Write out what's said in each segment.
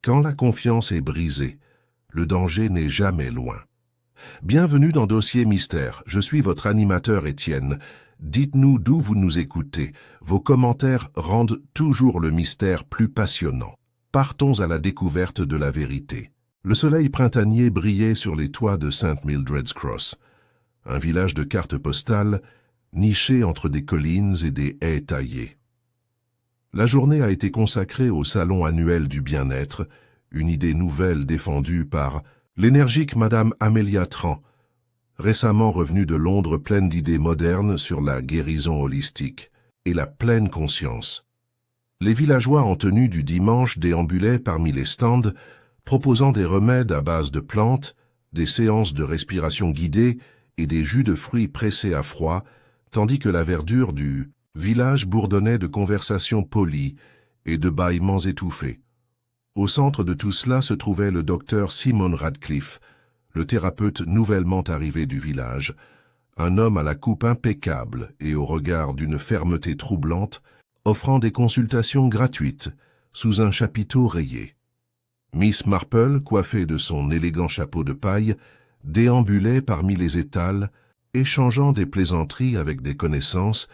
Quand la confiance est brisée, le danger n'est jamais loin. Bienvenue dans Dossier Mystère, je suis votre animateur Étienne. Dites-nous d'où vous nous écoutez. Vos commentaires rendent toujours le mystère plus passionnant. Partons à la découverte de la vérité. Le soleil printanier brillait sur les toits de St. Mildred's Cross, un village de cartes postales niché entre des collines et des haies taillées. La journée a été consacrée au salon annuel du bien-être, une idée nouvelle défendue par l'énergique Madame Amelia Tran, récemment revenue de Londres pleine d'idées modernes sur la guérison holistique et la pleine conscience. Les villageois en tenue du dimanche déambulaient parmi les stands, proposant des remèdes à base de plantes, des séances de respiration guidée et des jus de fruits pressés à froid, tandis que la verdure du village bourdonnait de conversations polies et de bâillements étouffés. Au centre de tout cela se trouvait le docteur Simon Radcliffe, le thérapeute nouvellement arrivé du village, un homme à la coupe impeccable et au regard d'une fermeté troublante, offrant des consultations gratuites sous un chapiteau rayé. Miss Marple, coiffée de son élégant chapeau de paille, déambulait parmi les étals, échangeant des plaisanteries avec des connaissances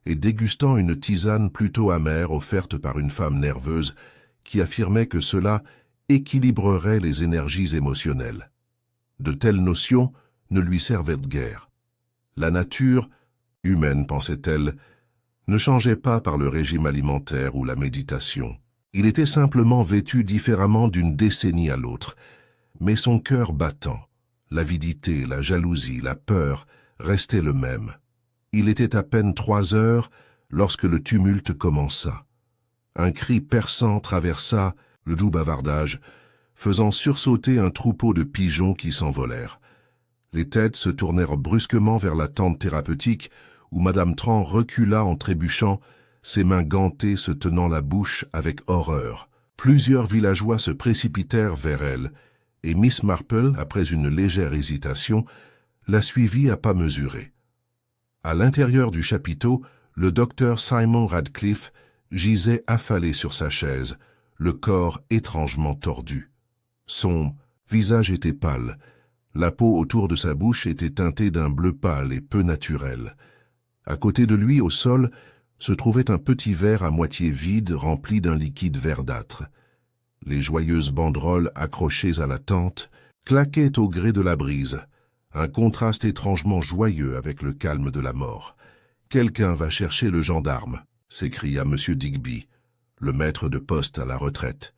et dégustant une tisane plutôt amère offerte par une femme nerveuse qui affirmait que cela équilibrerait les énergies émotionnelles. De telles notions ne lui servaient de guère. La nature, humaine pensait-elle, ne changeait pas par le régime alimentaire ou la méditation. Il était simplement vêtu différemment d'une décennie à l'autre, mais son cœur battant, l'avidité, la jalousie, la peur restaient le même. Il était à peine 3 heures lorsque le tumulte commença. Un cri perçant traversa le doux bavardage, faisant sursauter un troupeau de pigeons qui s'envolèrent. Les têtes se tournèrent brusquement vers la tente thérapeutique où Madame Tran recula en trébuchant, ses mains gantées se tenant la bouche avec horreur. Plusieurs villageois se précipitèrent vers elle, et Miss Marple, après une légère hésitation, la suivit à pas mesurés. À l'intérieur du chapiteau, le docteur Simon Radcliffe gisait affalé sur sa chaise, le corps étrangement tordu. Son visage était pâle, la peau autour de sa bouche était teintée d'un bleu pâle et peu naturel. À côté de lui, au sol, se trouvait un petit verre à moitié vide rempli d'un liquide verdâtre. Les joyeuses banderoles accrochées à la tente claquaient au gré de la brise, un contraste étrangement joyeux avec le calme de la mort. « Quelqu'un va chercher le gendarme !» s'écria M. Digby, le maître de poste à la retraite,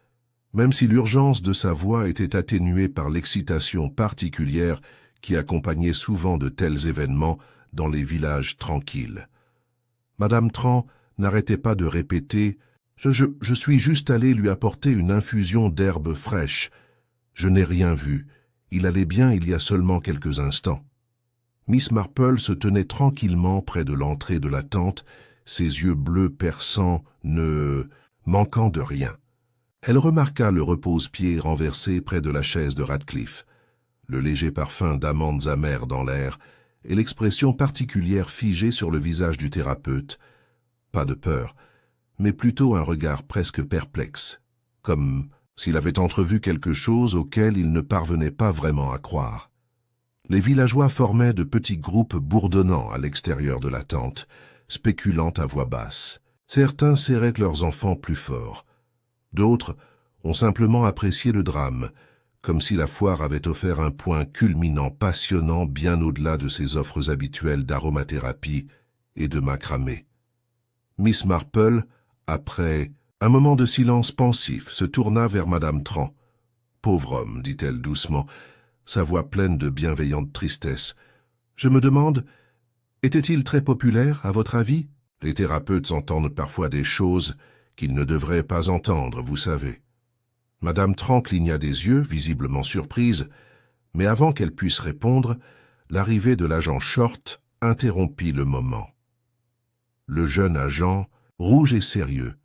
même si l'urgence de sa voix était atténuée par l'excitation particulière qui accompagnait souvent de tels événements dans les villages tranquilles. Madame Tran n'arrêtait pas de répéter « Je suis juste allé lui apporter une infusion d'herbes fraîches. Je n'ai rien vu. Il allait bien il y a seulement quelques instants. » Miss Marple se tenait tranquillement près de l'entrée de la tente, ses yeux bleus perçants ne manquant de rien. Elle remarqua le repose-pied renversé près de la chaise de Radcliffe, le léger parfum d'amandes amères dans l'air et l'expression particulière figée sur le visage du thérapeute. Pas de peur, mais plutôt un regard presque perplexe, comme s'il avait entrevu quelque chose auquel il ne parvenait pas vraiment à croire. Les villageois formaient de petits groupes bourdonnants à l'extérieur de la tente, spéculant à voix basse. Certains serraient leurs enfants plus fort. D'autres ont simplement apprécié le drame, comme si la foire avait offert un point culminant passionnant bien au-delà de ses offres habituelles d'aromathérapie et de macramé. Miss Marple, après un moment de silence pensif, se tourna vers Madame Tran. « Pauvre homme, dit-elle doucement, sa voix pleine de bienveillante tristesse. Je me demande, était-il très populaire, à votre avis? Les thérapeutes entendent parfois des choses qu'ils ne devraient pas entendre, vous savez. » Madame Tran cligna des yeux, visiblement surprise, mais avant qu'elle puisse répondre, l'arrivée de l'agent Short interrompit le moment. Le jeune agent, rouge et sérieux,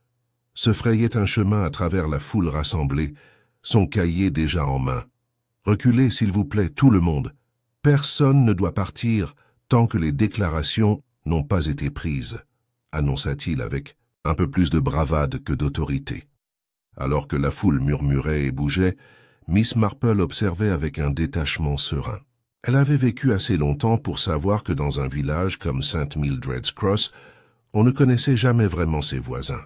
se frayait un chemin à travers la foule rassemblée, son cahier déjà en main. « Reculez, s'il vous plaît, tout le monde. Personne ne doit partir tant que les déclarations n'ont pas été prises, » annonça-t-il avec un peu plus de bravade que d'autorité. Alors que la foule murmurait et bougeait, Miss Marple observait avec un détachement serein. Elle avait vécu assez longtemps pour savoir que dans un village comme St. Mildred's Cross, on ne connaissait jamais vraiment ses voisins.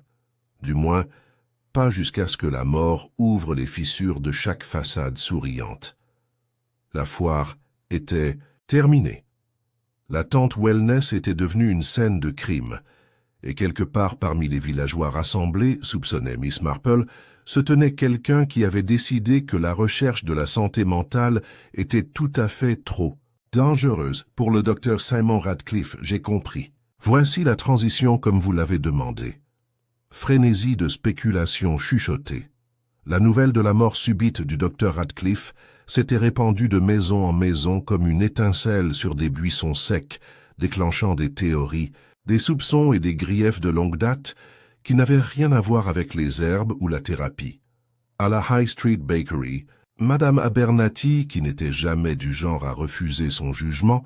Du moins, pas jusqu'à ce que la mort ouvre les fissures de chaque façade souriante. La foire était terminée. La tente Wellness était devenue une scène de crime, et quelque part parmi les villageois rassemblés, soupçonnait Miss Marple, se tenait quelqu'un qui avait décidé que la recherche de la santé mentale était tout à fait trop dangereuse pour le docteur Simon Radcliffe, j'ai compris. Voici la transition comme vous l'avez demandé. Frénésie de spéculation chuchotée. La nouvelle de la mort subite du docteur Radcliffe s'était répandue de maison en maison comme une étincelle sur des buissons secs, déclenchant des théories, des soupçons et des griefs de longue date qui n'avaient rien à voir avec les herbes ou la thérapie. À la High Street Bakery, Madame Abernathy, qui n'était jamais du genre à refuser son jugement,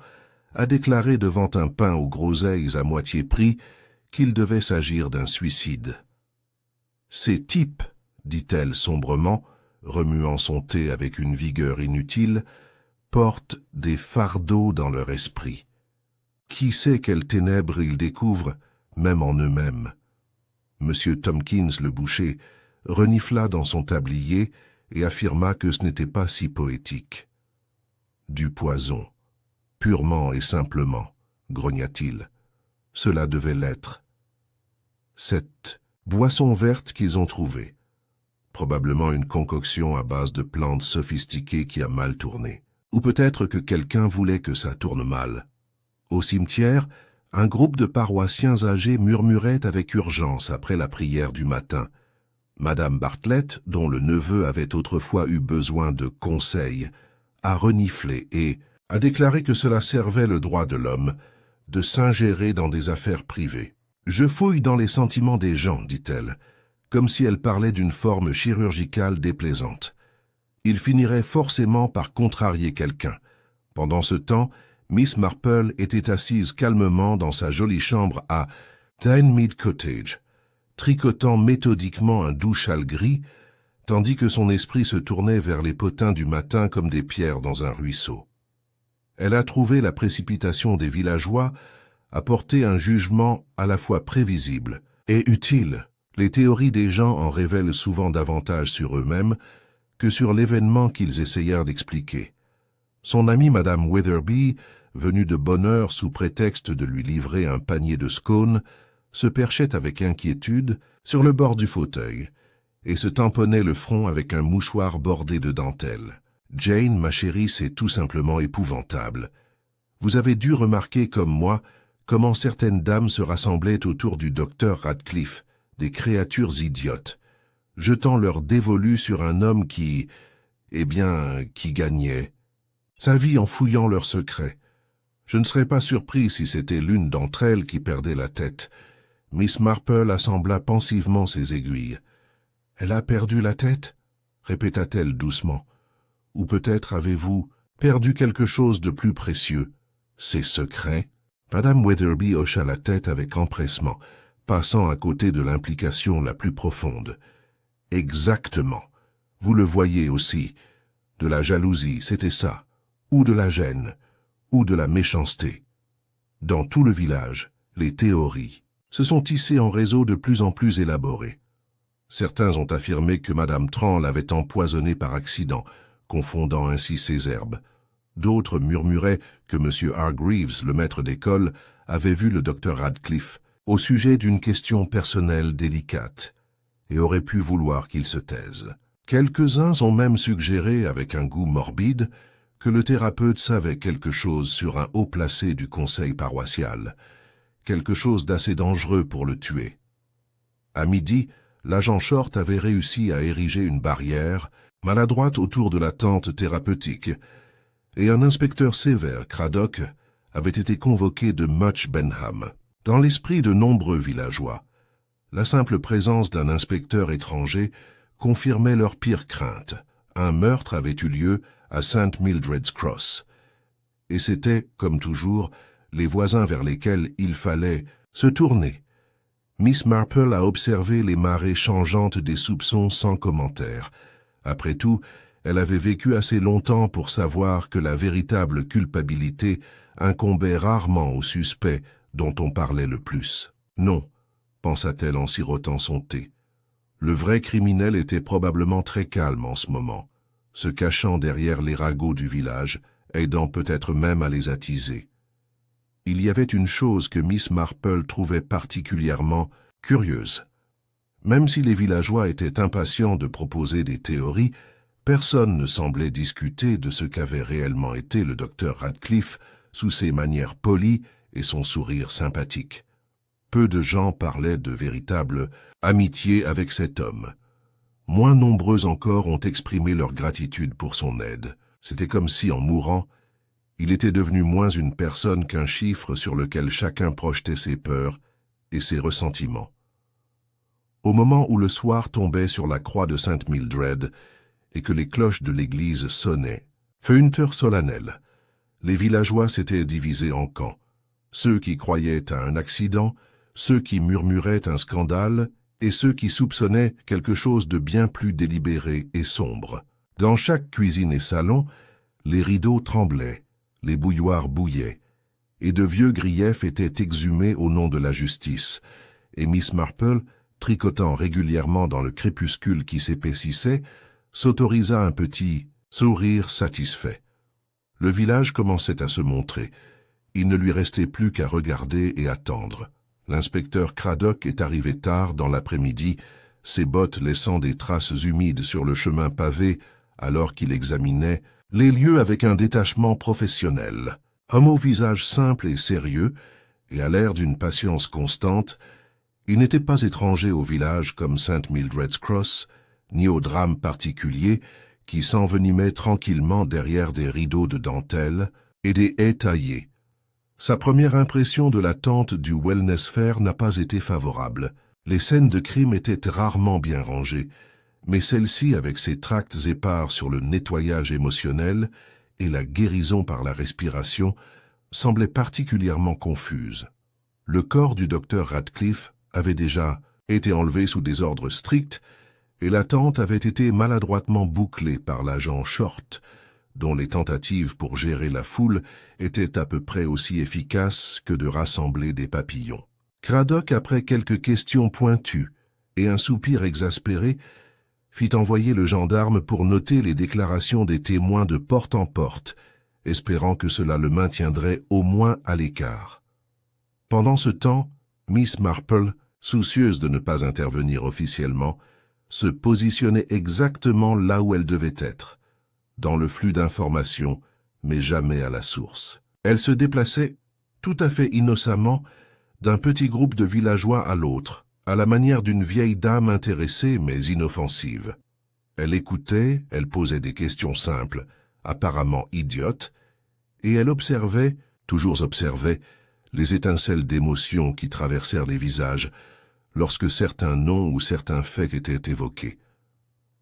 a déclaré devant un pain aux groseilles à moitié pris qu'il devait s'agir d'un suicide. « Ces types, dit-elle sombrement, remuant son thé avec une vigueur inutile, portent des fardeaux dans leur esprit. Qui sait quelles ténèbres ils découvrent, même en eux-mêmes. » Monsieur Tompkins le boucher renifla dans son tablier et affirma que ce n'était pas si poétique. « Du poison, purement et simplement, grogna-t-il. Cela devait l'être. Cette boisson verte qu'ils ont trouvée, probablement une concoction à base de plantes sophistiquées qui a mal tourné. Ou peut-être que quelqu'un voulait que ça tourne mal. Au cimetière, un groupe de paroissiens âgés murmurait avec urgence après la prière du matin. Madame Bartlett, dont le neveu avait autrefois eu besoin de conseils, a reniflé et a déclaré que cela servait le droit de l'homme de s'ingérer dans des affaires privées. « Je fouille dans les sentiments des gens, dit-elle, comme si elle parlait d'une forme chirurgicale déplaisante. Il finirait forcément par contrarier quelqu'un. Pendant ce temps, Miss Marple était assise calmement dans sa jolie chambre à Dinemead Cottage, tricotant méthodiquement un doux châle gris, tandis que son esprit se tournait vers les potins du matin comme des pierres dans un ruisseau. Elle a trouvé la précipitation des villageois à porter un jugement à la fois prévisible et utile. Les théories des gens en révèlent souvent davantage sur eux-mêmes que sur l'événement qu'ils essayèrent d'expliquer. Son amie Madame Witherby, venue de bonne heure sous prétexte de lui livrer un panier de scones, se perchait avec inquiétude sur le bord du fauteuil et se tamponnait le front avec un mouchoir bordé de dentelle. « Jane, ma chérie, c'est tout simplement épouvantable. Vous avez dû remarquer comme moi comment certaines dames se rassemblaient autour du docteur Radcliffe, des créatures idiotes, jetant leur dévolu sur un homme qui gagnait sa vie en fouillant leurs secrets. Je ne serais pas surpris si c'était l'une d'entre elles qui perdait la tête. » Miss Marple assembla pensivement ses aiguilles. « Elle a perdu la tête ?» répéta-t-elle doucement. « Ou peut-être avez-vous perdu quelque chose de plus précieux, ses secrets ?» Madame Witherby hocha la tête avec empressement, passant à côté de l'implication la plus profonde. « Exactement. Vous le voyez aussi. De la jalousie, c'était ça. Ou de la gêne. Ou de la méchanceté. Dans tout le village, les théories se sont tissées en réseaux de plus en plus élaborés. Certains ont affirmé que Madame Tran l'avait empoisonnée par accident, confondant ainsi ses herbes. D'autres murmuraient que M. Hargreaves, le maître d'école, avait vu le docteur Radcliffe au sujet d'une question personnelle délicate et aurait pu vouloir qu'il se taise. Quelques-uns ont même suggéré, avec un goût morbide, que le thérapeute savait quelque chose sur un haut placé du conseil paroissial, quelque chose d'assez dangereux pour le tuer. À midi, l'agent Short avait réussi à ériger une barrière maladroite autour de la tente thérapeutique, et un inspecteur sévère, Craddock, avait été convoqué de Much Benham. Dans l'esprit de nombreux villageois, la simple présence d'un inspecteur étranger confirmait leurs pires craintes. Un meurtre avait eu lieu à St. Mildred's Cross, et c'était, comme toujours, les voisins vers lesquels il fallait se tourner. Miss Marple a observé les marées changeantes des soupçons sans commentaire. Après tout, elle avait vécu assez longtemps pour savoir que la véritable culpabilité incombait rarement au suspect dont on parlait le plus. Non, pensa-t-elle en sirotant son thé. Le vrai criminel était probablement très calme en ce moment, se cachant derrière les ragots du village, aidant peut-être même à les attiser. Il y avait une chose que Miss Marple trouvait particulièrement curieuse. Même si les villageois étaient impatients de proposer des théories, personne ne semblait discuter de ce qu'avait réellement été le docteur Radcliffe sous ses manières polies et son sourire sympathique. Peu de gens parlaient de véritable amitié avec cet homme. Moins nombreux encore ont exprimé leur gratitude pour son aide. C'était comme si, en mourant, il était devenu moins une personne qu'un chiffre sur lequel chacun projetait ses peurs et ses ressentiments. Au moment où le soir tombait sur la croix de Sainte Mildred et que les cloches de l'église sonnaient, fut une heure solennelle. Les villageois s'étaient divisés en camps. Ceux qui croyaient à un accident, ceux qui murmuraient un scandale et ceux qui soupçonnaient quelque chose de bien plus délibéré et sombre. Dans chaque cuisine et salon, les rideaux tremblaient, les bouilloires bouillaient, et de vieux griefs étaient exhumés au nom de la justice, et Miss Marple, tricotant régulièrement dans le crépuscule qui s'épaississait, s'autorisa un petit sourire satisfait. Le village commençait à se montrer. Il ne lui restait plus qu'à regarder et attendre. L'inspecteur Craddock est arrivé tard dans l'après-midi, ses bottes laissant des traces humides sur le chemin pavé alors qu'il examinait les lieux avec un détachement professionnel. Homme au visage simple et sérieux, et à l'air d'une patience constante, il n'était pas étranger au village comme St. Mildred's Cross, ni au drame particulier qui s'envenimait tranquillement derrière des rideaux de dentelle et des haies taillées. Sa première impression de la tente du Wellness Fair n'a pas été favorable. Les scènes de crime étaient rarement bien rangées, mais celle-ci, avec ses tracts épars sur le nettoyage émotionnel et la guérison par la respiration, semblait particulièrement confuse. Le corps du docteur Radcliffe avait déjà été enlevé sous des ordres stricts, et la tente avait été maladroitement bouclée par l'agent Short, dont les tentatives pour gérer la foule étaient à peu près aussi efficaces que de rassembler des papillons. Craddock, après quelques questions pointues et un soupir exaspéré, fit envoyer le gendarme pour noter les déclarations des témoins de porte en porte, espérant que cela le maintiendrait au moins à l'écart. Pendant ce temps, Miss Marple, soucieuse de ne pas intervenir officiellement, se positionnait exactement là où elle devait être, dans le flux d'informations, mais jamais à la source. Elle se déplaçait, tout à fait innocemment, d'un petit groupe de villageois à l'autre, à la manière d'une vieille dame intéressée mais inoffensive. Elle écoutait, elle posait des questions simples, apparemment idiotes, et elle observait, toujours observait, les étincelles d'émotion qui traversèrent les visages lorsque certains noms ou certains faits étaient évoqués.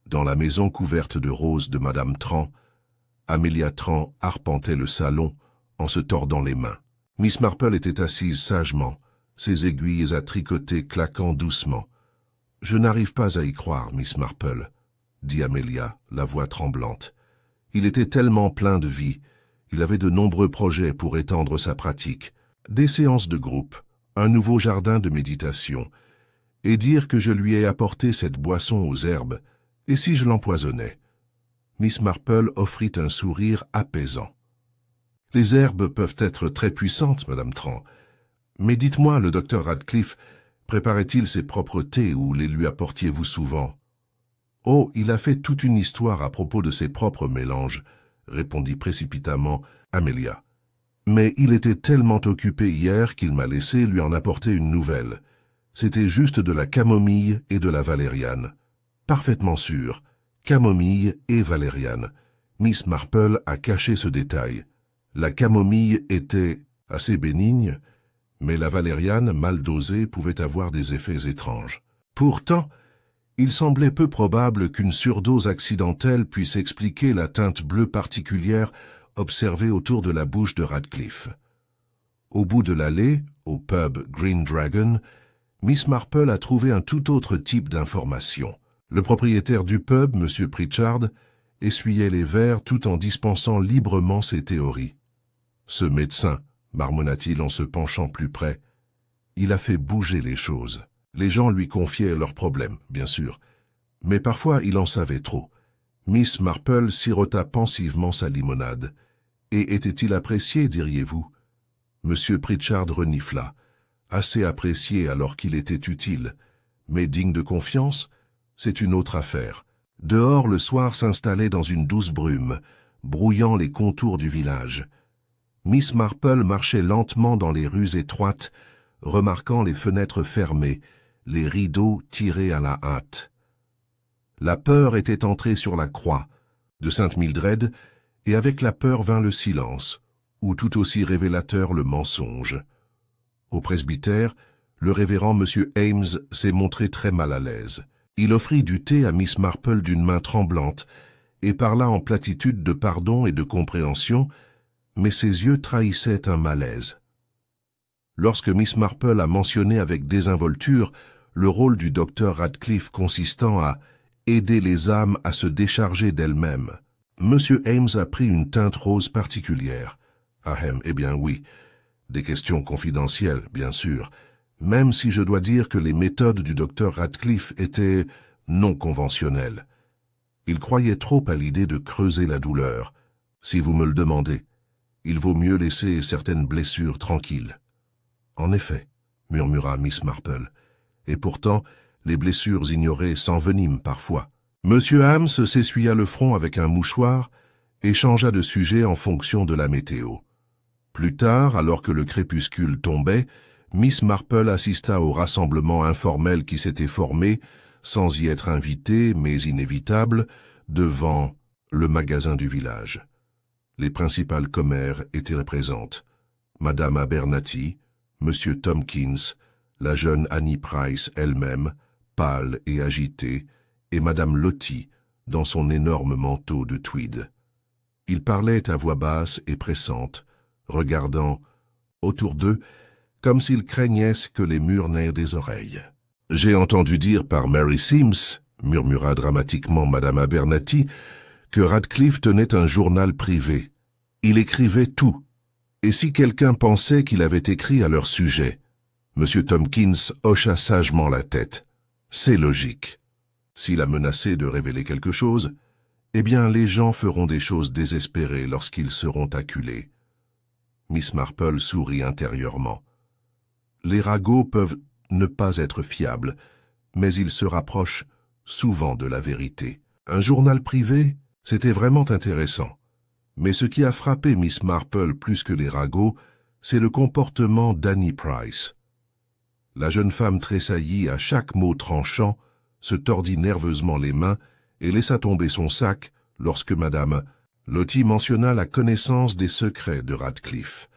Dans la maison couverte de roses de Madame Tran, Amelia Tran arpentait le salon en se tordant les mains. Miss Marple était assise sagement, ses aiguilles à tricoter claquant doucement. « Je n'arrive pas à y croire, Miss Marple, » dit Amelia, la voix tremblante. Il était tellement plein de vie, il avait de nombreux projets pour étendre sa pratique, des séances de groupe, un nouveau jardin de méditation, et dire que je lui ai apporté cette boisson aux herbes, et si je l'empoisonnais? Miss Marple offrit un sourire apaisant. « Les herbes peuvent être très puissantes, Madame Tran. Mais dites-moi, le docteur Radcliffe préparait-il ses propres thés ou les lui apportiez-vous souvent? »« Oh, il a fait toute une histoire à propos de ses propres mélanges, » répondit précipitamment Amelia. « Mais il était tellement occupé hier qu'il m'a laissé lui en apporter une nouvelle. C'était juste de la camomille et de la valériane. Parfaitement sûr, camomille et valériane. Miss Marple a caché ce détail. La camomille était assez bénigne, mais la valériane, mal dosée, pouvait avoir des effets étranges. Pourtant, il semblait peu probable qu'une surdose accidentelle puisse expliquer la teinte bleue particulière observée autour de la bouche de Radcliffe. Au bout de l'allée, au pub Green Dragon, Miss Marple a trouvé un tout autre type d'information. Le propriétaire du pub, M. Pritchard, essuyait les verres tout en dispensant librement ses théories. Ce médecin, marmonna-t-il en se penchant plus près, il a fait bouger les choses. Les gens lui confiaient leurs problèmes, bien sûr, mais parfois il en savait trop. Miss Marple sirota pensivement sa limonade. Et était-il apprécié, diriez-vous? M. Pritchard renifla. Assez apprécié alors qu'il était utile, mais digne de confiance, c'est une autre affaire. Dehors, le soir s'installait dans une douce brume, brouillant les contours du village. Miss Marple marchait lentement dans les rues étroites, remarquant les fenêtres fermées, les rideaux tirés à la hâte. La peur était entrée sur la croix de Sainte Mildred, et avec la peur vint le silence, ou tout aussi révélateur le mensonge. Au presbytère, le révérend M. Ames s'est montré très mal à l'aise. Il offrit du thé à Miss Marple d'une main tremblante et parla en platitude de pardon et de compréhension, mais ses yeux trahissaient un malaise. Lorsque Miss Marple a mentionné avec désinvolture le rôle du docteur Radcliffe consistant à aider les âmes à se décharger d'elles-mêmes, M. Ames a pris une teinte rose particulière. Eh bien oui, des questions confidentielles, bien sûr, même si je dois dire que les méthodes du docteur Radcliffe étaient non conventionnelles. Il croyait trop à l'idée de creuser la douleur. Si vous me le demandez, il vaut mieux laisser certaines blessures tranquilles. En effet, murmura Miss Marple, et pourtant, les blessures ignorées s'enveniment parfois. Monsieur Ames s'essuya le front avec un mouchoir et changea de sujet en fonction de la météo. Plus tard, alors que le crépuscule tombait, Miss Marple assista au rassemblement informel qui s'était formé, sans y être invitée, mais inévitable, devant le magasin du village. Les principales commères étaient présentes. Madame Abernathy, Monsieur Tompkins, la jeune Annie Price elle-même, pâle et agitée, et Madame Lottie, dans son énorme manteau de tweed. Ils parlaient à voix basse et pressante, regardant autour d'eux, comme s'ils craignaient que les murs n'aient des oreilles. « J'ai entendu dire par Mary Sims, murmura dramatiquement Madame Abernathy, que Radcliffe tenait un journal privé. Il écrivait tout. Et si quelqu'un pensait qu'il avait écrit à leur sujet? Monsieur Tompkins hocha sagement la tête. C'est logique. S'il a menacé de révéler quelque chose, eh bien les gens feront des choses désespérées lorsqu'ils seront acculés. Miss Marple sourit intérieurement. Les ragots peuvent ne pas être fiables, mais ils se rapprochent souvent de la vérité. Un journal privé, c'était vraiment intéressant. Mais ce qui a frappé Miss Marple plus que les ragots, c'est le comportement d'Annie Price. La jeune femme tressaillit à chaque mot tranchant, se tordit nerveusement les mains et laissa tomber son sac lorsque Madame Lottie mentionna la connaissance des secrets de Radcliffe.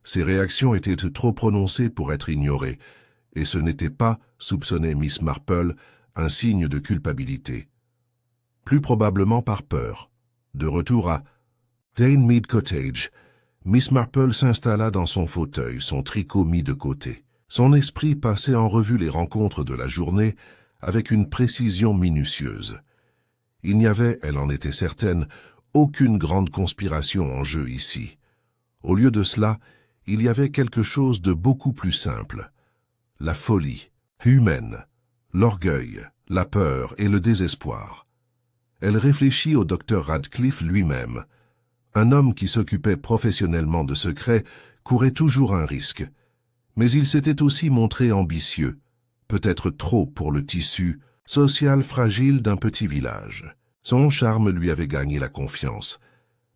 Ses réactions étaient trop prononcées pour être ignorées, et ce n'était pas, soupçonnait Miss Marple, un signe de culpabilité. Plus probablement par peur. De retour à Danemead Cottage, Miss Marple s'installa dans son fauteuil, son tricot mis de côté. Son esprit passait en revue les rencontres de la journée avec une précision minutieuse. Il n'y avait, elle en était certaine, aucune grande conspiration en jeu ici. Au lieu de cela, il y avait quelque chose de beaucoup plus simple. La folie, humaine, l'orgueil, la peur et le désespoir. Elle réfléchit au docteur Radcliffe lui-même. Un homme qui s'occupait professionnellement de secrets courait toujours un risque. Mais il s'était aussi montré ambitieux, peut-être trop pour le tissu social fragile d'un petit village. Son charme lui avait gagné la confiance.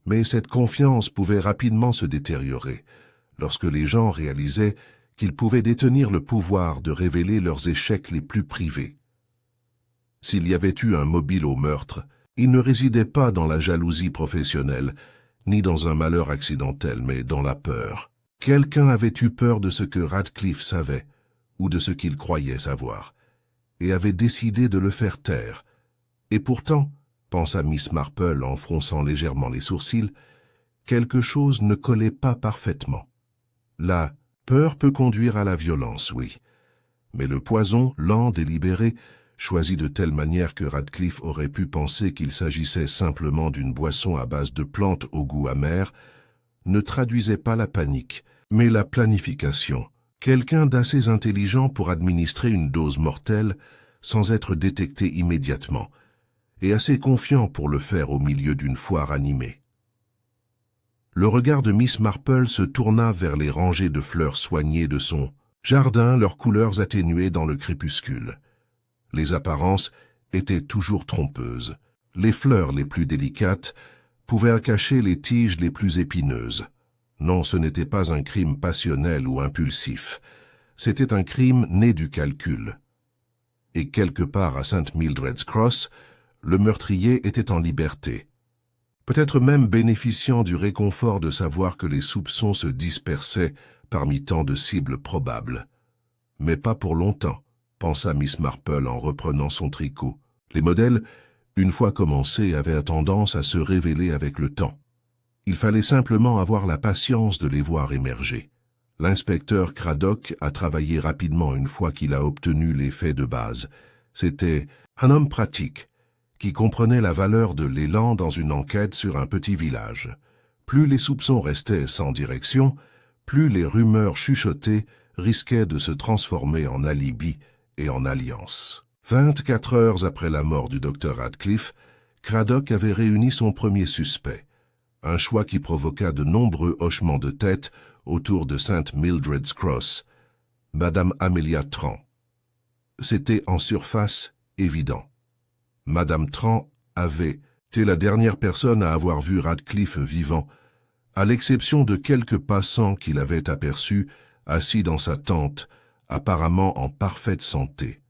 Mais cette confiance pouvait rapidement se détériorer lorsque les gens réalisaient qu'ils pouvaient détenir le pouvoir de révéler leurs échecs les plus privés. S'il y avait eu un mobile au meurtre, il ne résidait pas dans la jalousie professionnelle, ni dans un malheur accidentel, mais dans la peur. Quelqu'un avait eu peur de ce que Radcliffe savait, ou de ce qu'il croyait savoir, et avait décidé de le faire taire. Et pourtant, pensa Miss Marple en fronçant légèrement les sourcils, quelque chose ne collait pas parfaitement. La peur peut conduire à la violence, oui, Mais le poison, lent, délibéré, choisi de telle manière que Radcliffe aurait pu penser qu'il s'agissait simplement d'une boisson à base de plantes au goût amer, ne traduisait pas la panique, mais la planification. Quelqu'un d'assez intelligent pour administrer une dose mortelle sans être détecté immédiatement, et assez confiant pour le faire au milieu d'une foire animée. Le regard de Miss Marple se tourna vers les rangées de fleurs soignées de son jardin, leurs couleurs atténuées dans le crépuscule. Les apparences étaient toujours trompeuses. Les fleurs les plus délicates pouvaient cacher les tiges les plus épineuses. Non, ce n'était pas un crime passionnel ou impulsif. C'était un crime né du calcul. Et quelque part à St. Mildred's Cross, le meurtrier était en liberté. Peut-être même bénéficiant du réconfort de savoir que les soupçons se dispersaient parmi tant de cibles probables. Mais pas pour longtemps, pensa Miss Marple en reprenant son tricot. Les modèles, une fois commencés, avaient tendance à se révéler avec le temps. Il fallait simplement avoir la patience de les voir émerger. L'inspecteur Craddock a travaillé rapidement une fois qu'il a obtenu les faits de base. C'était un homme pratique, qui comprenait la valeur de l'élan dans une enquête sur un petit village. Plus les soupçons restaient sans direction, plus les rumeurs chuchotées risquaient de se transformer en alibi et en alliance. 24 heures après la mort du docteur Radcliffe, Craddock avait réuni son premier suspect, un choix qui provoqua de nombreux hochements de tête autour de St. Mildred's Cross, Madame Amelia Tran. C'était en surface évident. Madame Tran avait été la dernière personne à avoir vu Radcliffe vivant, à l'exception de quelques passants qu'il avait aperçus assis dans sa tente, apparemment en parfaite santé.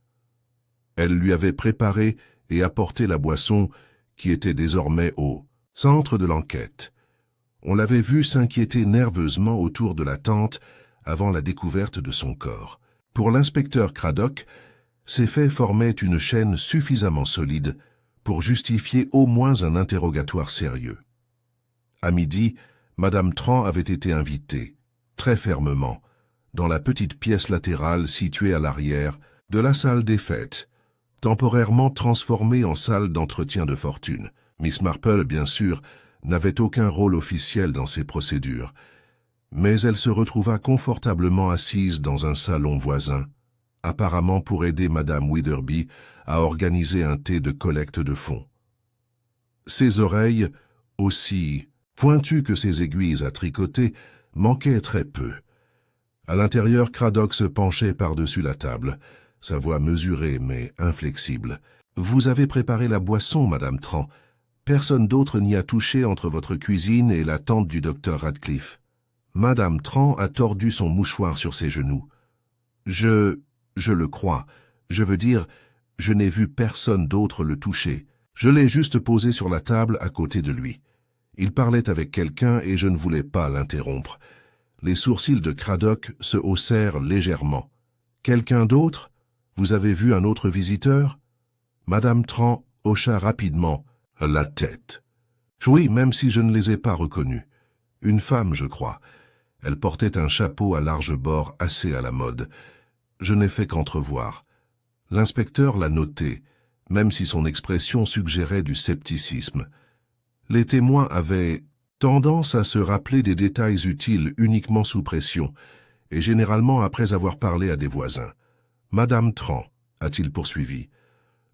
Elle lui avait préparé et apporté la boisson qui était désormais au centre de l'enquête. On l'avait vu s'inquiéter nerveusement autour de la tente avant la découverte de son corps. Pour l'inspecteur Craddock, ces faits formaient une chaîne suffisamment solide pour justifier au moins un interrogatoire sérieux. À midi, Madame Tran avait été invitée, très fermement, dans la petite pièce latérale située à l'arrière de la salle des fêtes, temporairement transformée en salle d'entretien de fortune. Miss Marple, bien sûr, n'avait aucun rôle officiel dans ces procédures, mais elle se retrouva confortablement assise dans un salon voisin, apparemment pour aider Madame Witherby à organiser un thé de collecte de fonds. Ses oreilles, aussi pointues que ses aiguilles à tricoter, manquaient très peu. À l'intérieur, Craddock se penchait par-dessus la table, sa voix mesurée mais inflexible. « Vous avez préparé la boisson, Madame Tran. Personne d'autre n'y a touché entre votre cuisine et la tente du docteur Radcliffe. » Madame Tran a tordu son mouchoir sur ses genoux. « Je le crois. Je veux dire, je n'ai vu personne d'autre le toucher. Je l'ai juste posé sur la table à côté de lui. Il parlait avec quelqu'un et je ne voulais pas l'interrompre. » Les sourcils de Craddock se haussèrent légèrement. « Quelqu'un d'autre? Vous avez vu un autre visiteur ?» Madame Tran hocha rapidement la tête. « Oui, même si je ne les ai pas reconnus. Une femme, je crois. Elle portait un chapeau à large bord assez à la mode. Je n'ai fait qu'entrevoir. L'inspecteur l'a noté, même si son expression suggérait du scepticisme. Les témoins avaient tendance à se rappeler des détails utiles uniquement sous pression, et généralement après avoir parlé à des voisins. « Madame Tran, a-t-il poursuivi,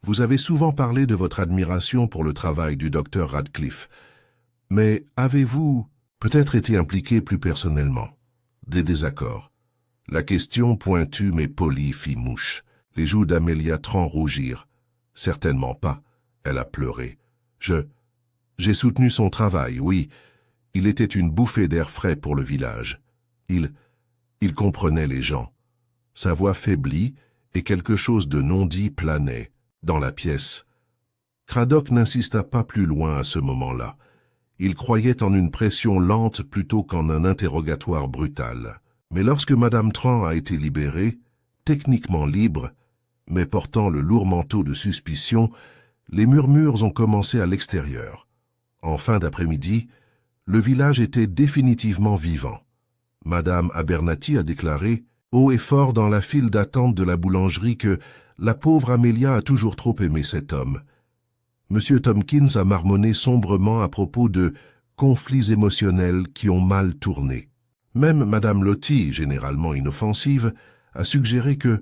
vous avez souvent parlé de votre admiration pour le travail du docteur Radcliffe. Mais avez-vous peut-être été impliqué plus personnellement? Des désaccords. » La question pointue mais polie fit mouche. Les joues d'Amelia Tran rougirent. « Certainement pas. » Elle a pleuré. « J'ai soutenu son travail, oui. Il était une bouffée d'air frais pour le village. Il comprenait les gens. » Sa voix faiblit et quelque chose de non dit planait dans la pièce. Craddock n'insista pas plus loin à ce moment-là. Il croyait en une pression lente plutôt qu'en un interrogatoire brutal. Mais lorsque Madame Tran a été libérée, techniquement libre, mais portant le lourd manteau de suspicion, les murmures ont commencé à l'extérieur. En fin d'après-midi, le village était définitivement vivant. Madame Abernathy a déclaré haut et fort dans la file d'attente de la boulangerie que la pauvre Amelia a toujours trop aimé cet homme. M. Tompkins a marmonné sombrement à propos de conflits émotionnels qui ont mal tourné. Même Madame Lottie, généralement inoffensive, a suggéré que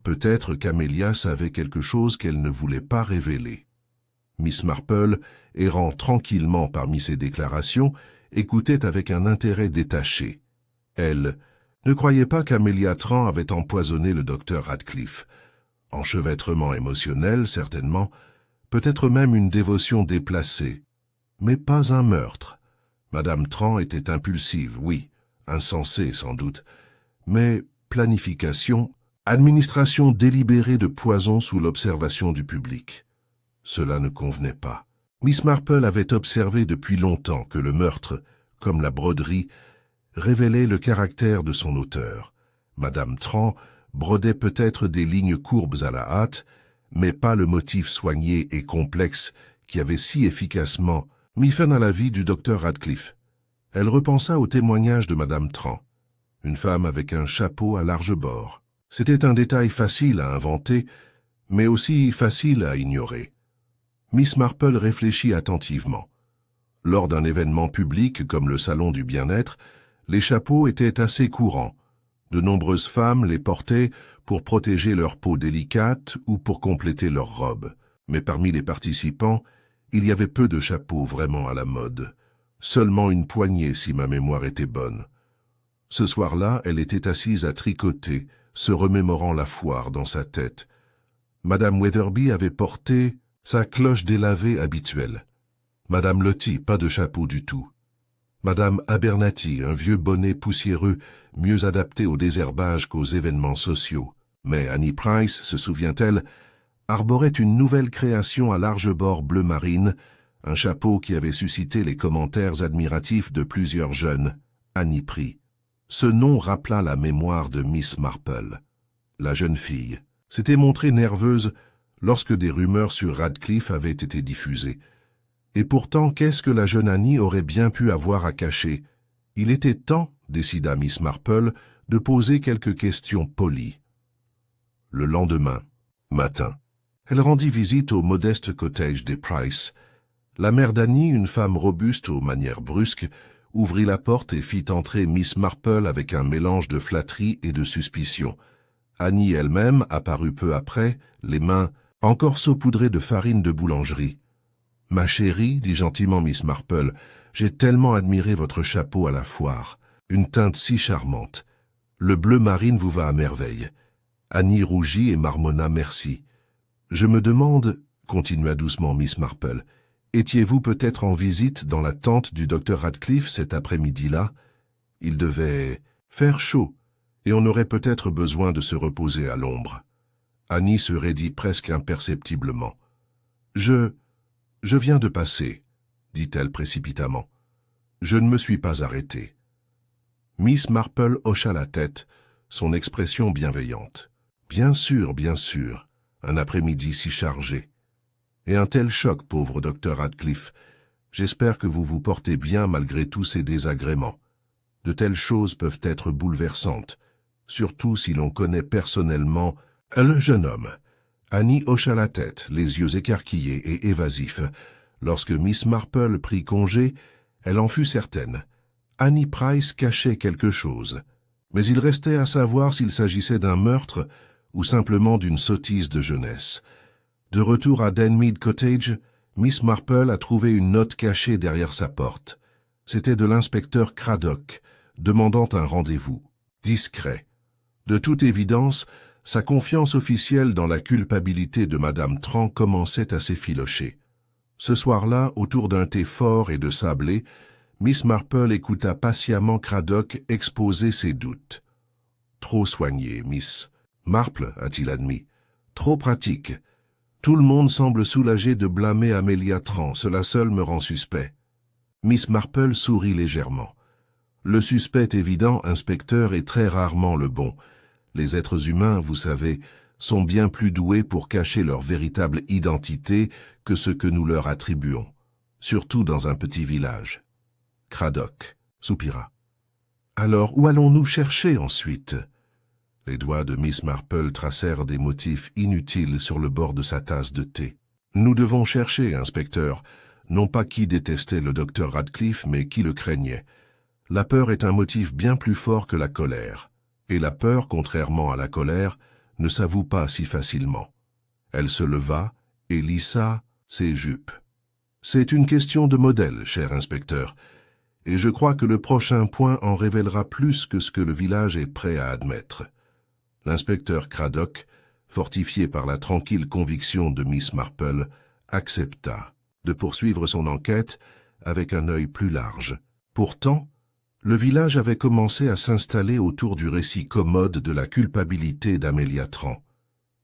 peut-être qu'Amelia savait quelque chose qu'elle ne voulait pas révéler. Miss Marple, errant tranquillement parmi ces déclarations, écoutait avec un intérêt détaché. Elle ne croyait pas qu'Amelia Trant avait empoisonné le docteur Radcliffe. Enchevêtrement émotionnel, certainement, peut-être même une dévotion déplacée, mais pas un meurtre. Madame Trant était impulsive, oui, insensée sans doute, mais planification, administration délibérée de poison sous l'observation du public. Cela ne convenait pas. Miss Marple avait observé depuis longtemps que le meurtre, comme la broderie, révélait le caractère de son auteur. Madame Trant brodait peut-être des lignes courbes à la hâte, mais pas le motif soigné et complexe qui avait si efficacement mis fin à la vie du docteur Radcliffe. Elle repensa au témoignage de Madame Trant, une femme avec un chapeau à large bord. C'était un détail facile à inventer, mais aussi facile à ignorer. Miss Marple réfléchit attentivement. Lors d'un événement public comme le salon du bien-être, les chapeaux étaient assez courants. De nombreuses femmes les portaient pour protéger leur peau délicate ou pour compléter leur robe. Mais parmi les participants, il y avait peu de chapeaux vraiment à la mode. Seulement une poignée si ma mémoire était bonne. Ce soir-là, elle était assise à tricoter, se remémorant la foire dans sa tête. Madame Weatherby avait porté sa cloche délavée habituelle. Madame Lottie, pas de chapeau du tout. Madame Abernathy, un vieux bonnet poussiéreux, mieux adapté au désherbage qu'aux événements sociaux. Mais Annie Price, se souvient-elle, arborait une nouvelle création à large bord bleu marine, un chapeau qui avait suscité les commentaires admiratifs de plusieurs jeunes. Annie prit. Ce nom rappela la mémoire de Miss Marple. La jeune fille s'était montrée nerveuse lorsque des rumeurs sur Radcliffe avaient été diffusées. Et pourtant, qu'est-ce que la jeune Annie aurait bien pu avoir à cacher? Il était temps, décida Miss Marple, de poser quelques questions polies. Le lendemain, matin, elle rendit visite au modeste cottage des Price. La mère d'Annie, une femme robuste aux manières brusques, ouvrit la porte et fit entrer Miss Marple avec un mélange de flatterie et de suspicion. Annie elle-même apparut peu après, les mains encore saupoudrées de farine de boulangerie. « Ma chérie, dit gentiment Miss Marple, j'ai tellement admiré votre chapeau à la foire. Une teinte si charmante. Le bleu marine vous va à merveille. » Annie rougit et marmonna merci. « Je me demande, continua doucement Miss Marple, étiez-vous peut-être en visite dans la tente du docteur Radcliffe cet après-midi-là? Il devait faire chaud, et on aurait peut-être besoin de se reposer à l'ombre. » Annie se raidit presque imperceptiblement. « Je viens de passer, dit-elle précipitamment. Je ne me suis pas arrêtée. » Miss Marple hocha la tête, son expression bienveillante. « Bien sûr, un après-midi si chargé. Et un tel choc, pauvre docteur Radcliffe. J'espère que vous vous portez bien malgré tous ces désagréments. De telles choses peuvent être bouleversantes, surtout si l'on connaît personnellement le jeune homme. » Annie hocha la tête, les yeux écarquillés et évasifs. Lorsque Miss Marple prit congé, elle en fut certaine. Annie Price cachait quelque chose. Mais il restait à savoir s'il s'agissait d'un meurtre ou simplement d'une sottise de jeunesse. De retour à Denmead Cottage, Miss Marple a trouvé une note cachée derrière sa porte. C'était de l'inspecteur Craddock, demandant un rendez-vous. Discret. De toute évidence, sa confiance officielle dans la culpabilité de Madame Trant commençait à s'effilocher. Ce soir-là, autour d'un thé fort et de sablé, Miss Marple écouta patiemment Craddock exposer ses doutes. « Trop soigné, Miss Marple, a-t-il admis. Trop pratique. Tout le monde semble soulagé de blâmer Amelia Trant, cela seul me rend suspect. » Miss Marple sourit légèrement. « Le suspect évident, inspecteur, est très rarement le bon. Les êtres humains, vous savez, sont bien plus doués pour cacher leur véritable identité que ce que nous leur attribuons, surtout dans un petit village. » Craddock soupira. « Alors, où allons-nous chercher ensuite ?» Les doigts de Miss Marple tracèrent des motifs inutiles sur le bord de sa tasse de thé. « Nous devons chercher, inspecteur, non pas qui détestait le docteur Radcliffe, mais qui le craignait. La peur est un motif bien plus fort que la colère. Et la peur, contrairement à la colère, ne s'avoue pas si facilement. » Elle se leva et lissa ses jupes. « C'est une question de modèle, cher inspecteur, et je crois que le prochain point en révélera plus que ce que le village est prêt à admettre. » L'inspecteur Craddock, fortifié par la tranquille conviction de Miss Marple, accepta de poursuivre son enquête avec un œil plus large. Pourtant, le village avait commencé à s'installer autour du récit commode de la culpabilité d'Amelia Trant.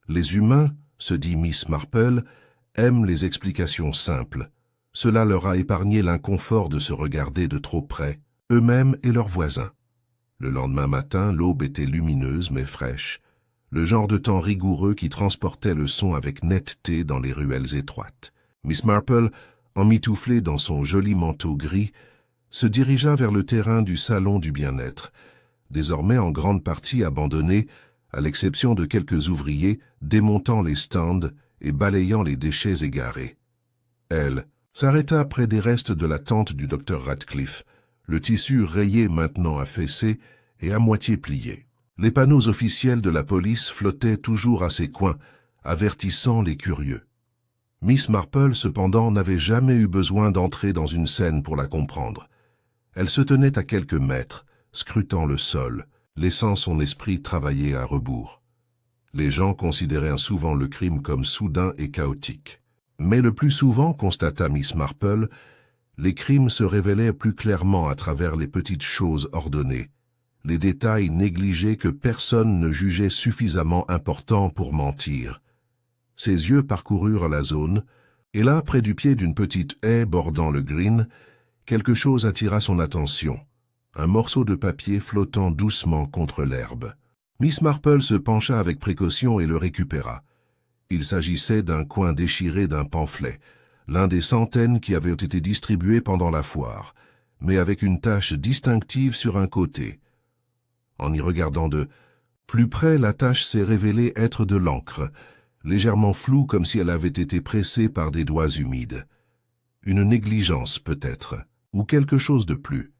Les humains, se dit Miss Marple, aiment les explications simples. Cela leur a épargné l'inconfort de se regarder de trop près, eux-mêmes et leurs voisins. Le lendemain matin, l'aube était lumineuse mais fraîche, le genre de temps rigoureux qui transportait le son avec netteté dans les ruelles étroites. Miss Marple, emmitouflée dans son joli manteau gris, se dirigea vers le terrain du salon du bien-être, désormais en grande partie abandonné, à l'exception de quelques ouvriers démontant les stands et balayant les déchets égarés. Elle s'arrêta près des restes de la tente du docteur Radcliffe, le tissu rayé maintenant affaissé et à moitié plié. Les panneaux officiels de la police flottaient toujours à ses coins, avertissant les curieux. Miss Marple, cependant, n'avait jamais eu besoin d'entrer dans une scène pour la comprendre. Elle se tenait à quelques mètres, scrutant le sol, laissant son esprit travailler à rebours. Les gens considéraient souvent le crime comme soudain et chaotique. Mais le plus souvent, constata Miss Marple, les crimes se révélaient plus clairement à travers les petites choses ordonnées, les détails négligés que personne ne jugeait suffisamment importants pour mentir. Ses yeux parcoururent la zone, et là, près du pied d'une petite haie bordant le green, quelque chose attira son attention, un morceau de papier flottant doucement contre l'herbe. Miss Marple se pencha avec précaution et le récupéra. Il s'agissait d'un coin déchiré d'un pamphlet, l'un des centaines qui avaient été distribués pendant la foire, mais avec une tache distinctive sur un côté. En y regardant de plus près, la tache s'est révélée être de l'encre, légèrement floue comme si elle avait été pressée par des doigts humides. Une négligence peut-être, ou quelque chose de plus.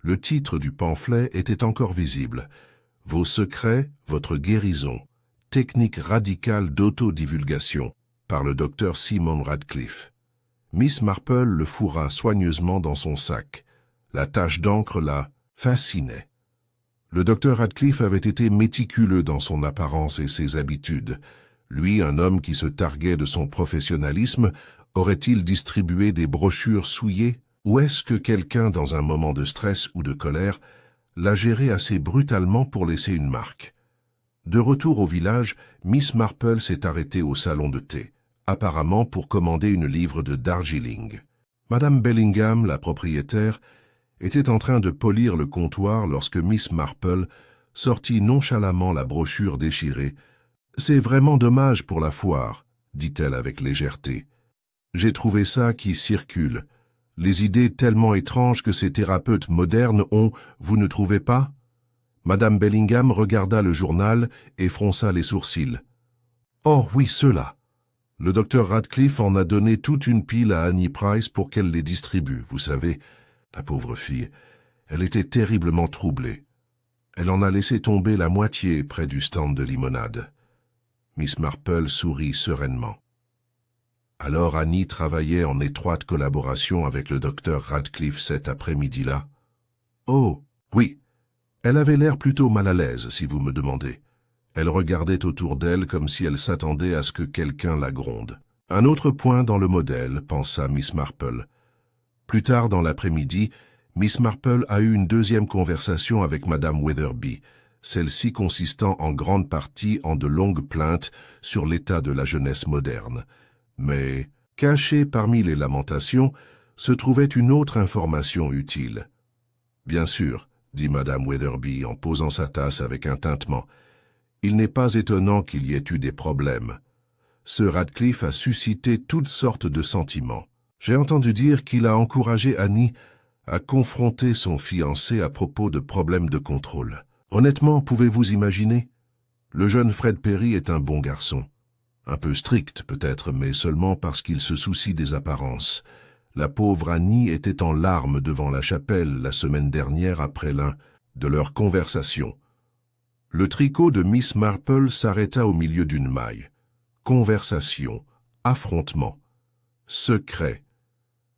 Le titre du pamphlet était encore visible. « Vos secrets, votre guérison. Technique radicale d'autodivulgation » par le docteur Simon Radcliffe. Miss Marple le fourra soigneusement dans son sac. La tache d'encre la fascinait. Le docteur Radcliffe avait été méticuleux dans son apparence et ses habitudes. Lui, un homme qui se targuait de son professionnalisme, aurait-il distribué des brochures souillées? Ou est-ce que quelqu'un, dans un moment de stress ou de colère, l'a géré assez brutalement pour laisser une marque? De retour au village, Miss Marple s'est arrêtée au salon de thé, apparemment pour commander une livre de Darjeeling. Madame Bellingham, la propriétaire, était en train de polir le comptoir lorsque Miss Marple sortit nonchalamment la brochure déchirée. « C'est vraiment dommage pour la foire, » dit-elle avec légèreté. « J'ai trouvé ça qui circule. Les idées tellement étranges que ces thérapeutes modernes ont, vous ne trouvez pas ?» Madame Bellingham regarda le journal et fronça les sourcils. « Oh oui, ceux-là. Le docteur Radcliffe en a donné toute une pile à Annie Price pour qu'elle les distribue, vous savez. La pauvre fille, elle était terriblement troublée. Elle en a laissé tomber la moitié près du stand de limonade. » Miss Marple sourit sereinement. Alors Annie travaillait en étroite collaboration avec le docteur Radcliffe cet après-midi-là. « Oh, oui. Elle avait l'air plutôt mal à l'aise, si vous me demandez. Elle regardait autour d'elle comme si elle s'attendait à ce que quelqu'un la gronde. » Un autre point dans le modèle, pensa Miss Marple. Plus tard dans l'après-midi, Miss Marple a eu une deuxième conversation avec Madame Weatherby, celle-ci consistant en grande partie en de longues plaintes sur l'état de la jeunesse moderne. Mais, cachée parmi les lamentations, se trouvait une autre information utile. « Bien sûr, » dit Madame Weatherby en posant sa tasse avec un tintement, « il n'est pas étonnant qu'il y ait eu des problèmes. Ce Radcliffe a suscité toutes sortes de sentiments. J'ai entendu dire qu'il a encouragé Annie à confronter son fiancé à propos de problèmes de contrôle. Honnêtement, pouvez-vous imaginer? Le jeune Fred Perry est un bon garçon. Un peu strict peut-être, mais seulement parce qu'il se soucie des apparences. La pauvre Annie était en larmes devant la chapelle la semaine dernière après l'un de leurs conversations. Le tricot de Miss Marple s'arrêta au milieu d'une maille. Conversation, affrontement, secret.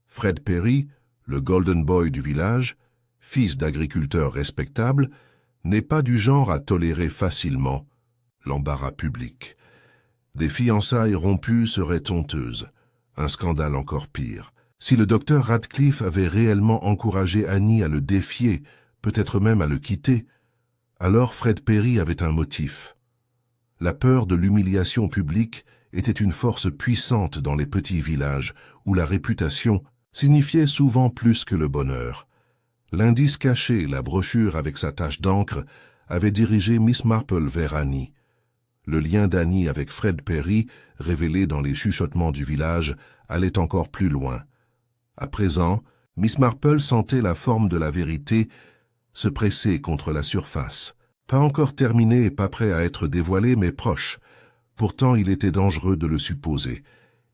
Fred Perry, le golden boy du village, fils d'agriculteur respectable, n'est pas du genre à tolérer facilement l'embarras public. Des fiançailles rompues seraient honteuses, un scandale encore pire. Si le docteur Radcliffe avait réellement encouragé Annie à le défier, peut-être même à le quitter, alors Fred Perry avait un motif. La peur de l'humiliation publique était une force puissante dans les petits villages où la réputation signifiait souvent plus que le bonheur. L'indice caché, la brochure avec sa tache d'encre, avait dirigé Miss Marple vers Annie. Le lien d'Annie avec Fred Perry, révélé dans les chuchotements du village, allait encore plus loin. À présent, Miss Marple sentait la forme de la vérité se presser contre la surface. Pas encore terminé et pas prêt à être dévoilé, mais proche. Pourtant, il était dangereux de le supposer.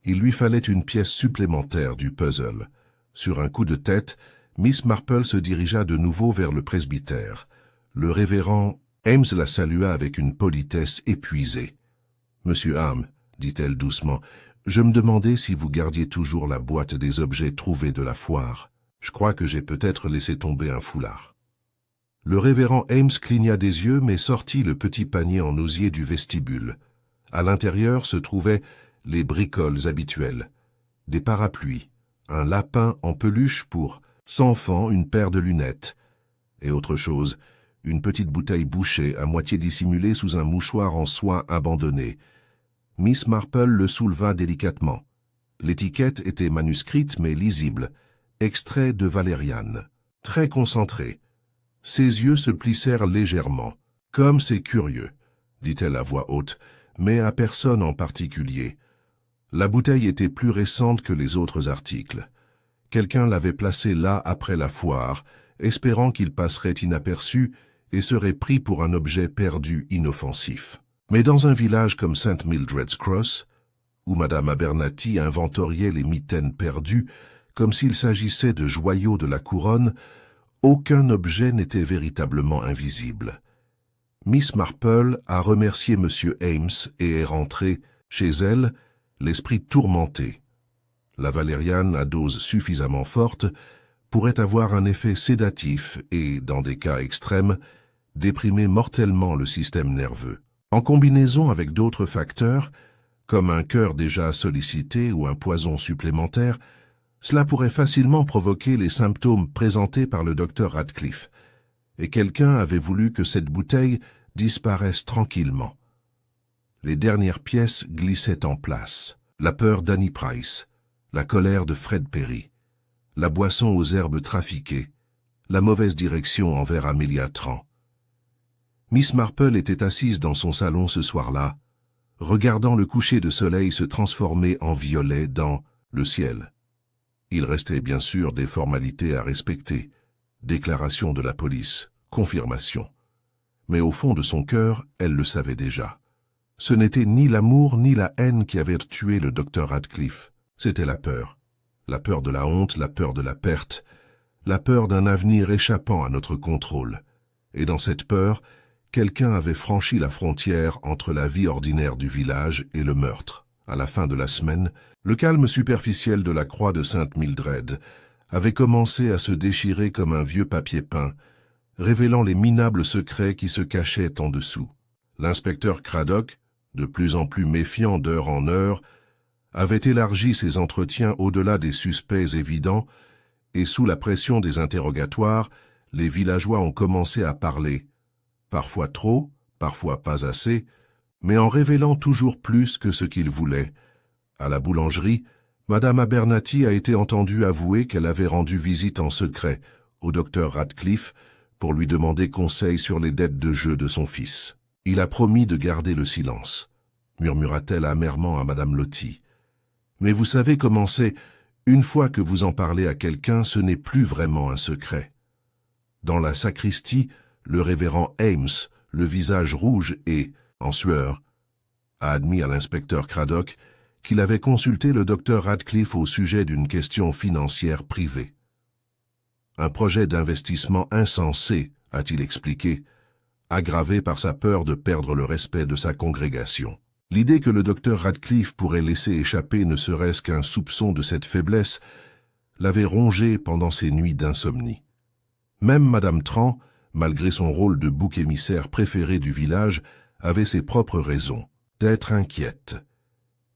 Il lui fallait une pièce supplémentaire du puzzle. Sur un coup de tête, Miss Marple se dirigea de nouveau vers le presbytère. Le révérend Ames la salua avec une politesse épuisée. « Monsieur Ham, dit-elle doucement, je me demandais si vous gardiez toujours la boîte des objets trouvés de la foire. Je crois que j'ai peut-être laissé tomber un foulard. » Le révérend Ames cligna des yeux mais sortit le petit panier en osier du vestibule. À l'intérieur se trouvaient les bricoles habituelles. Des parapluies, un lapin en peluche pour 100 francs, une paire de lunettes. Et autre chose, une petite bouteille bouchée à moitié dissimulée sous un mouchoir en soie abandonné. Miss Marple le souleva délicatement. L'étiquette était manuscrite mais lisible. Extrait de valériane. Très concentré. Ses yeux se plissèrent légèrement. « Comme c'est curieux », dit-elle à voix haute, mais à personne en particulier. La bouteille était plus récente que les autres articles. Quelqu'un l'avait placée là après la foire, espérant qu'il passerait inaperçu et serait pris pour un objet perdu inoffensif. Mais dans un village comme St. Mildred's Cross, où Madame Abernathy inventoriait les mitaines perdues, comme s'il s'agissait de joyaux de la couronne, aucun objet n'était véritablement invisible. Miss Marple a remercié M. Ames et est rentrée, chez elle, l'esprit tourmenté. La valériane à dose suffisamment forte pourrait avoir un effet sédatif et, dans des cas extrêmes, déprimer mortellement le système nerveux. En combinaison avec d'autres facteurs, comme un cœur déjà sollicité ou un poison supplémentaire, cela pourrait facilement provoquer les symptômes présentés par le docteur Radcliffe, et quelqu'un avait voulu que cette bouteille disparaisse tranquillement. Les dernières pièces glissaient en place. La peur d'Annie Price, la colère de Fred Perry, la boisson aux herbes trafiquées, la mauvaise direction envers Amelia Trant. Miss Marple était assise dans son salon ce soir-là, regardant le coucher de soleil se transformer en violet dans le ciel. Il restait bien sûr des formalités à respecter, déclaration de la police, confirmation. Mais au fond de son cœur, elle le savait déjà. Ce n'était ni l'amour ni la haine qui avaient tué le docteur Radcliffe, c'était la peur. La peur de la honte, la peur de la perte, la peur d'un avenir échappant à notre contrôle. Et dans cette peur, quelqu'un avait franchi la frontière entre la vie ordinaire du village et le meurtre. À la fin de la semaine, le calme superficiel de la croix de Sainte Mildred avait commencé à se déchirer comme un vieux papier peint, révélant les minables secrets qui se cachaient en dessous. L'inspecteur Craddock, de plus en plus méfiant d'heure en heure, avait élargi ses entretiens au-delà des suspects évidents, et sous la pression des interrogatoires, les villageois ont commencé à parler, parfois trop, parfois pas assez, mais en révélant toujours plus que ce qu'ils voulaient. À la boulangerie, Madame Abernathy a été entendue avouer qu'elle avait rendu visite en secret au docteur Radcliffe pour lui demander conseil sur les dettes de jeu de son fils. Il a promis de garder le silence, murmura-t-elle amèrement à Madame Lotty. Mais vous savez comment c'est, une fois que vous en parlez à quelqu'un, ce n'est plus vraiment un secret. Dans la sacristie, le révérend Ames, le visage rouge et en sueur, a admis à l'inspecteur Craddock qu'il avait consulté le docteur Radcliffe au sujet d'une question financière privée. Un projet d'investissement insensé, a-t-il expliqué, aggravé par sa peur de perdre le respect de sa congrégation. L'idée que le docteur Radcliffe pourrait laisser échapper ne serait-ce qu'un soupçon de cette faiblesse l'avait rongé pendant ses nuits d'insomnie. Même Madame Tran, malgré son rôle de bouc émissaire préféré du village, avait ses propres raisons d'être inquiète.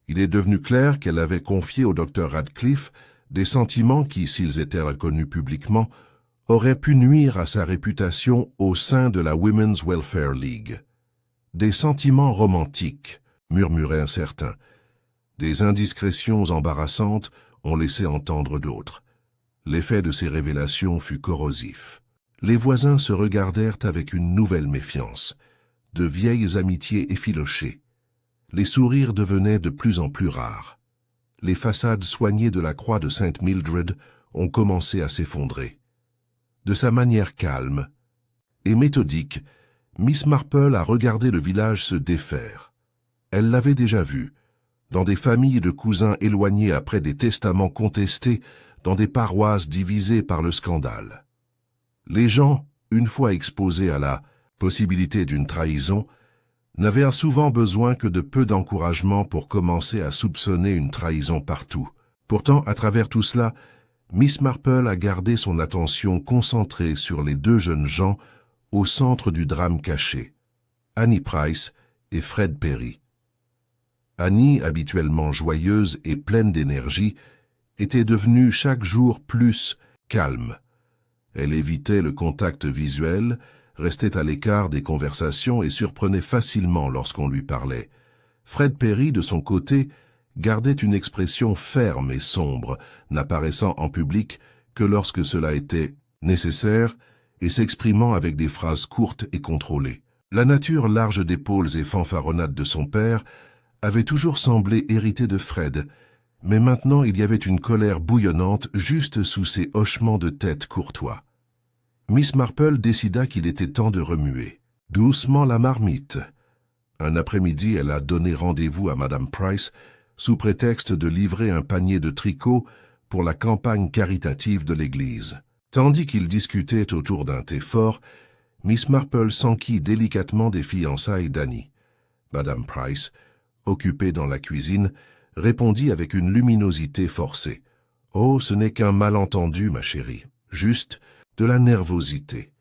Il est devenu clair qu'elle avait confié au docteur Radcliffe des sentiments qui, s'ils étaient reconnus publiquement, auraient pu nuire à sa réputation au sein de la Women's Welfare League. Des sentiments romantiques, murmuraient certains. Des indiscrétions embarrassantes ont laissé entendre d'autres. L'effet de ces révélations fut corrosif. Les voisins se regardèrent avec une nouvelle méfiance, de vieilles amitiés effilochées. Les sourires devenaient de plus en plus rares. Les façades soignées de la croix de Saint Mildred ont commencé à s'effondrer. De sa manière calme et méthodique, Miss Marple a regardé le village se défaire. Elle l'avait déjà vu, dans des familles de cousins éloignés après des testaments contestés, dans des paroisses divisées par le scandale. Les gens, une fois exposés à la possibilité d'une trahison, n'avaient souvent besoin que de peu d'encouragement pour commencer à soupçonner une trahison partout. Pourtant, à travers tout cela, Miss Marple a gardé son attention concentrée sur les deux jeunes gens au centre du drame caché, Annie Price et Fred Perry. Annie, habituellement joyeuse et pleine d'énergie, était devenue chaque jour plus calme. Elle évitait le contact visuel, restait à l'écart des conversations et surprenait facilement lorsqu'on lui parlait. Fred Perry, de son côté, gardait une expression ferme et sombre, n'apparaissant en public que lorsque cela était nécessaire et s'exprimant avec des phrases courtes et contrôlées. La nature large d'épaules et fanfaronnade de son père avait toujours semblé héritée de Fred, mais maintenant il y avait une colère bouillonnante juste sous ses hochements de tête courtois. Miss Marple décida qu'il était temps de remuer. Doucement la marmite. Un après-midi, elle a donné rendez-vous à Madame Price sous prétexte de livrer un panier de tricot pour la campagne caritative de l'église. Tandis qu'ils discutaient autour d'un thé fort, Miss Marple s'enquit délicatement des fiançailles d'Annie. Madame Price, occupée dans la cuisine, répondit avec une luminosité forcée. « Oh, ce n'est qu'un malentendu, ma chérie. Juste de la nervosité.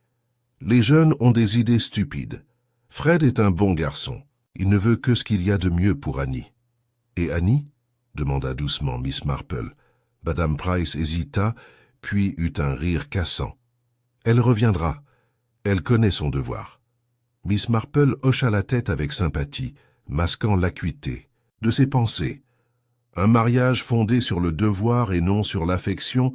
Les jeunes ont des idées stupides. Fred est un bon garçon. Il ne veut que ce qu'il y a de mieux pour Annie. »« Et Annie » demanda doucement Miss Marple. Madame Price hésita, puis eut un rire cassant. « Elle reviendra. Elle connaît son devoir. » Miss Marple hocha la tête avec sympathie, masquant l'acuité de ses pensées. Un mariage fondé sur le devoir et non sur l'affection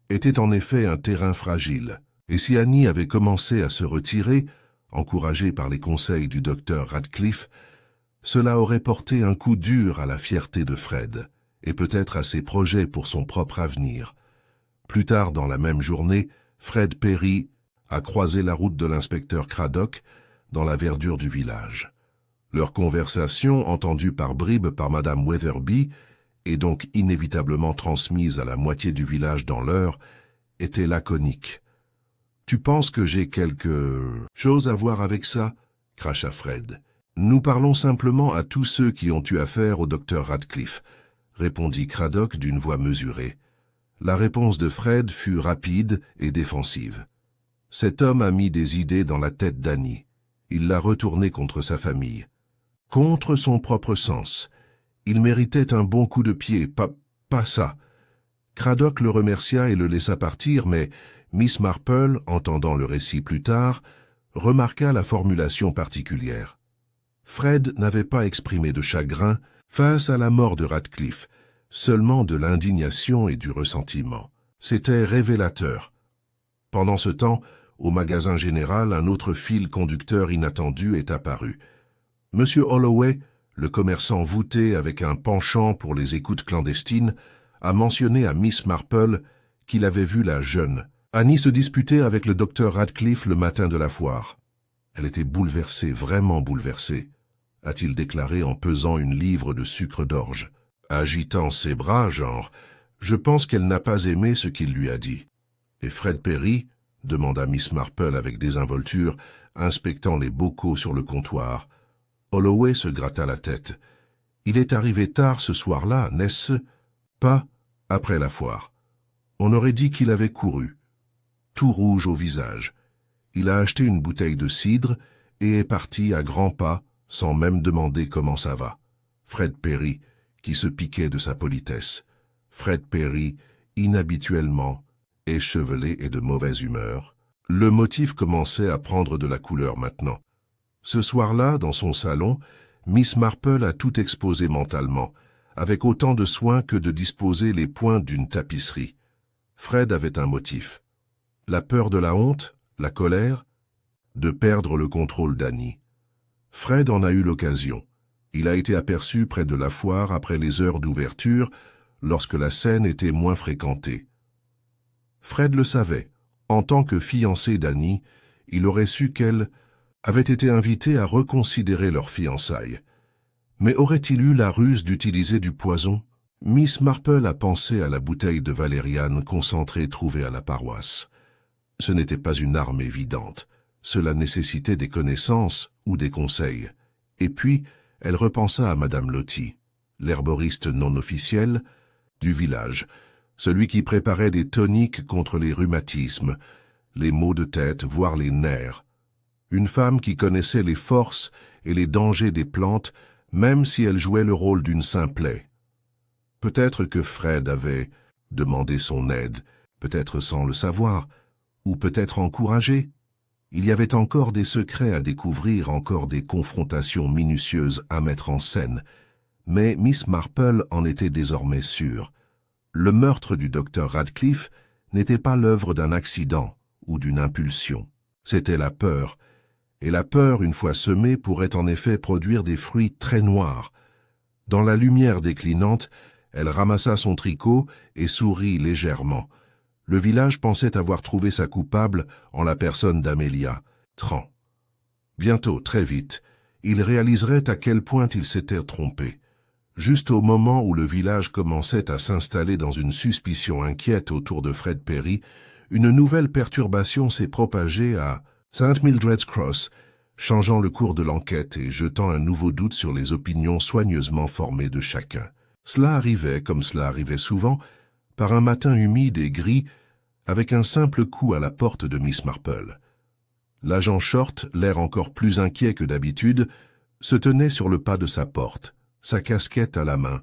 était en effet un terrain fragile, et si Annie avait commencé à se retirer, encouragée par les conseils du docteur Radcliffe, cela aurait porté un coup dur à la fierté de Fred, et peut-être à ses projets pour son propre avenir. Plus tard dans la même journée, Fred Perry a croisé la route de l'inspecteur Craddock dans la verdure du village. Leur conversation, entendue par bribes par Madame Weatherby, et donc inévitablement transmise à la moitié du village dans l'heure, était laconique. « Tu penses que j'ai quelque chose à voir avec ça ?» cracha Fred. « Nous parlons simplement à tous ceux qui ont eu affaire au docteur Radcliffe, » répondit Craddock d'une voix mesurée. La réponse de Fred fut rapide et défensive. Cet homme a mis des idées dans la tête d'Annie. Il l'a retournée contre sa famille. Contre son propre sens. Il méritait un bon coup de pied, pas ça. Craddock le remercia et le laissa partir, mais Miss Marple, entendant le récit plus tard, remarqua la formulation particulière. Fred n'avait pas exprimé de chagrin face à la mort de Radcliffe, seulement de l'indignation et du ressentiment. C'était révélateur. Pendant ce temps, au magasin général, un autre fil conducteur inattendu est apparu. Monsieur Holloway, le commerçant voûté avec un penchant pour les écoutes clandestines, a mentionné à Miss Marple qu'il avait vu la jeune Annie se disputer avec le docteur Radcliffe le matin de la foire. Elle était bouleversée, vraiment bouleversée. a-t-il déclaré en pesant une livre de sucre d'orge, agitant ses bras, genre « Je pense qu'elle n'a pas aimé ce qu'il lui a dit. » « Et Fred Perry ?» demanda Miss Marple avec désinvolture, inspectant les bocaux sur le comptoir. Holloway se gratta la tête. « Il est arrivé tard ce soir-là, n'est-ce pas après la foire. On aurait dit qu'il avait couru. Tout rouge au visage. Il a acheté une bouteille de cidre et est parti à grands pas, sans même demander comment ça va. Fred Perry, qui se piquait de sa politesse. Fred Perry, inhabituellement échevelé et de mauvaise humeur. Le motif commençait à prendre de la couleur maintenant. Ce soir-là, dans son salon, Miss Marple a tout exposé mentalement, avec autant de soin que de disposer les points d'une tapisserie. Fred avait un motif. La peur de la honte, la colère, de perdre le contrôle d'Annie. Fred en a eu l'occasion. Il a été aperçu près de la foire après les heures d'ouverture, lorsque la scène était moins fréquentée. Fred le savait. En tant que fiancé d'Annie, il aurait su qu'elle avait été invitée à reconsidérer leurs fiançailles. Mais aurait-il eu la ruse d'utiliser du poison? Miss Marple a pensé à la bouteille de valériane concentrée trouvée à la paroisse. Ce n'était pas une arme évidente. Cela nécessitait des connaissances ou des conseils. Et puis, elle repensa à Madame Lottie, l'herboriste non officielle du village, celui qui préparait des toniques contre les rhumatismes, les maux de tête, voire les nerfs. Une femme qui connaissait les forces et les dangers des plantes, même si elle jouait le rôle d'une simplet. Peut-être que Fred avait demandé son aide, peut-être sans le savoir, ou peut-être encouragé. Il y avait encore des secrets à découvrir, encore des confrontations minutieuses à mettre en scène. Mais Miss Marple en était désormais sûre. Le meurtre du docteur Radcliffe n'était pas l'œuvre d'un accident ou d'une impulsion. C'était la peur. Et la peur, une fois semée, pourrait en effet produire des fruits très noirs. Dans la lumière déclinante, elle ramassa son tricot et sourit légèrement. Le village pensait avoir trouvé sa coupable en la personne d'Amelia, Tran. Bientôt, très vite, il réaliserait à quel point il s'était trompé. Juste au moment où le village commençait à s'installer dans une suspicion inquiète autour de Fred Perry, une nouvelle perturbation s'est propagée à St. Mildred's Cross, changeant le cours de l'enquête et jetant un nouveau doute sur les opinions soigneusement formées de chacun. Cela arrivait, comme cela arrivait souvent, par un matin humide et gris, avec un simple coup à la porte de Miss Marple. L'agent Short, l'air encore plus inquiet que d'habitude, se tenait sur le pas de sa porte, sa casquette à la main.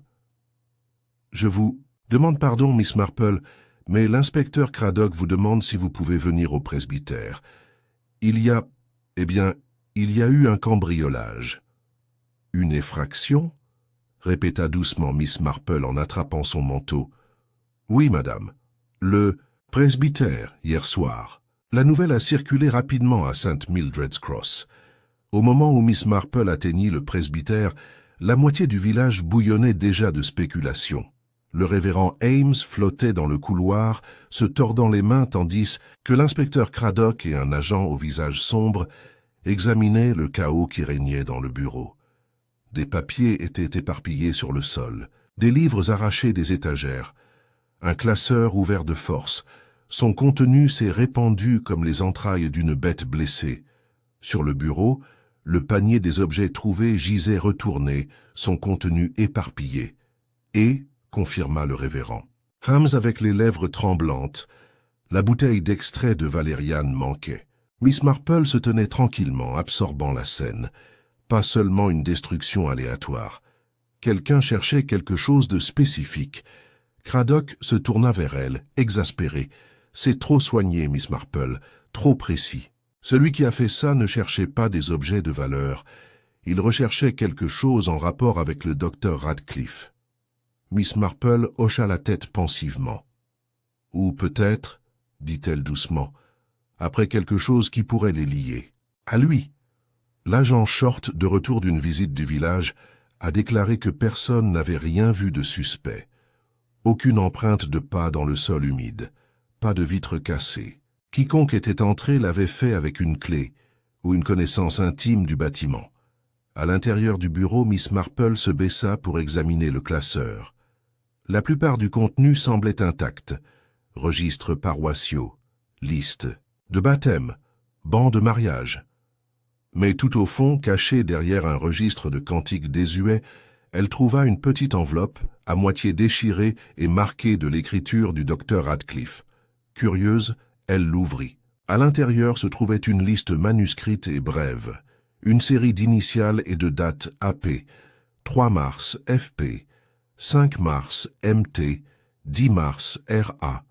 « Je vous demande pardon, Miss Marple, mais l'inspecteur Craddock vous demande si vous pouvez venir au presbytère. Il y a eu un cambriolage. »« Une effraction ?» répéta doucement Miss Marple en attrapant son manteau. « Oui, madame. Le presbytère, hier soir. » La nouvelle a circulé rapidement à St. Mildred's Cross. Au moment où Miss Marple atteignit le presbytère, la moitié du village bouillonnait déjà de spéculations. Le révérend Ames flottait dans le couloir, se tordant les mains tandis que l'inspecteur Craddock et un agent au visage sombre examinaient le chaos qui régnait dans le bureau. Des papiers étaient éparpillés sur le sol, des livres arrachés des étagères, un classeur ouvert de force. Son contenu s'est répandu comme les entrailles d'une bête blessée. Sur le bureau, le panier des objets trouvés gisait retourné, son contenu éparpillé. Et, confirma le révérend, Hams avec les lèvres tremblantes, la bouteille d'extrait de valériane manquait. Miss Marple se tenait tranquillement, absorbant la scène. Pas seulement une destruction aléatoire. Quelqu'un cherchait quelque chose de spécifique. Craddock se tourna vers elle, exaspéré. « C'est trop soigné, Miss Marple, trop précis. Celui qui a fait ça ne cherchait pas des objets de valeur. Il recherchait quelque chose en rapport avec le docteur Radcliffe. » Miss Marple hocha la tête pensivement. « Ou peut-être, dit-elle doucement, après quelque chose qui pourrait les lier. À lui. » L'agent Short, de retour d'une visite du village, a déclaré que personne n'avait rien vu de suspect. Aucune empreinte de pas dans le sol humide, pas de vitre cassée. Quiconque était entré l'avait fait avec une clé ou une connaissance intime du bâtiment. À l'intérieur du bureau, Miss Marple se baissa pour examiner le classeur. La plupart du contenu semblait intact. Registres paroissiaux, listes de baptême, bancs de mariage. Mais tout au fond, cachée derrière un registre de cantiques désuets, elle trouva une petite enveloppe, à moitié déchirée et marquée de l'écriture du docteur Radcliffe. Curieuse, elle l'ouvrit. À l'intérieur se trouvait une liste manuscrite et brève, une série d'initiales et de dates AP, 3 mars FP, 5 mars MT, 10 mars RA.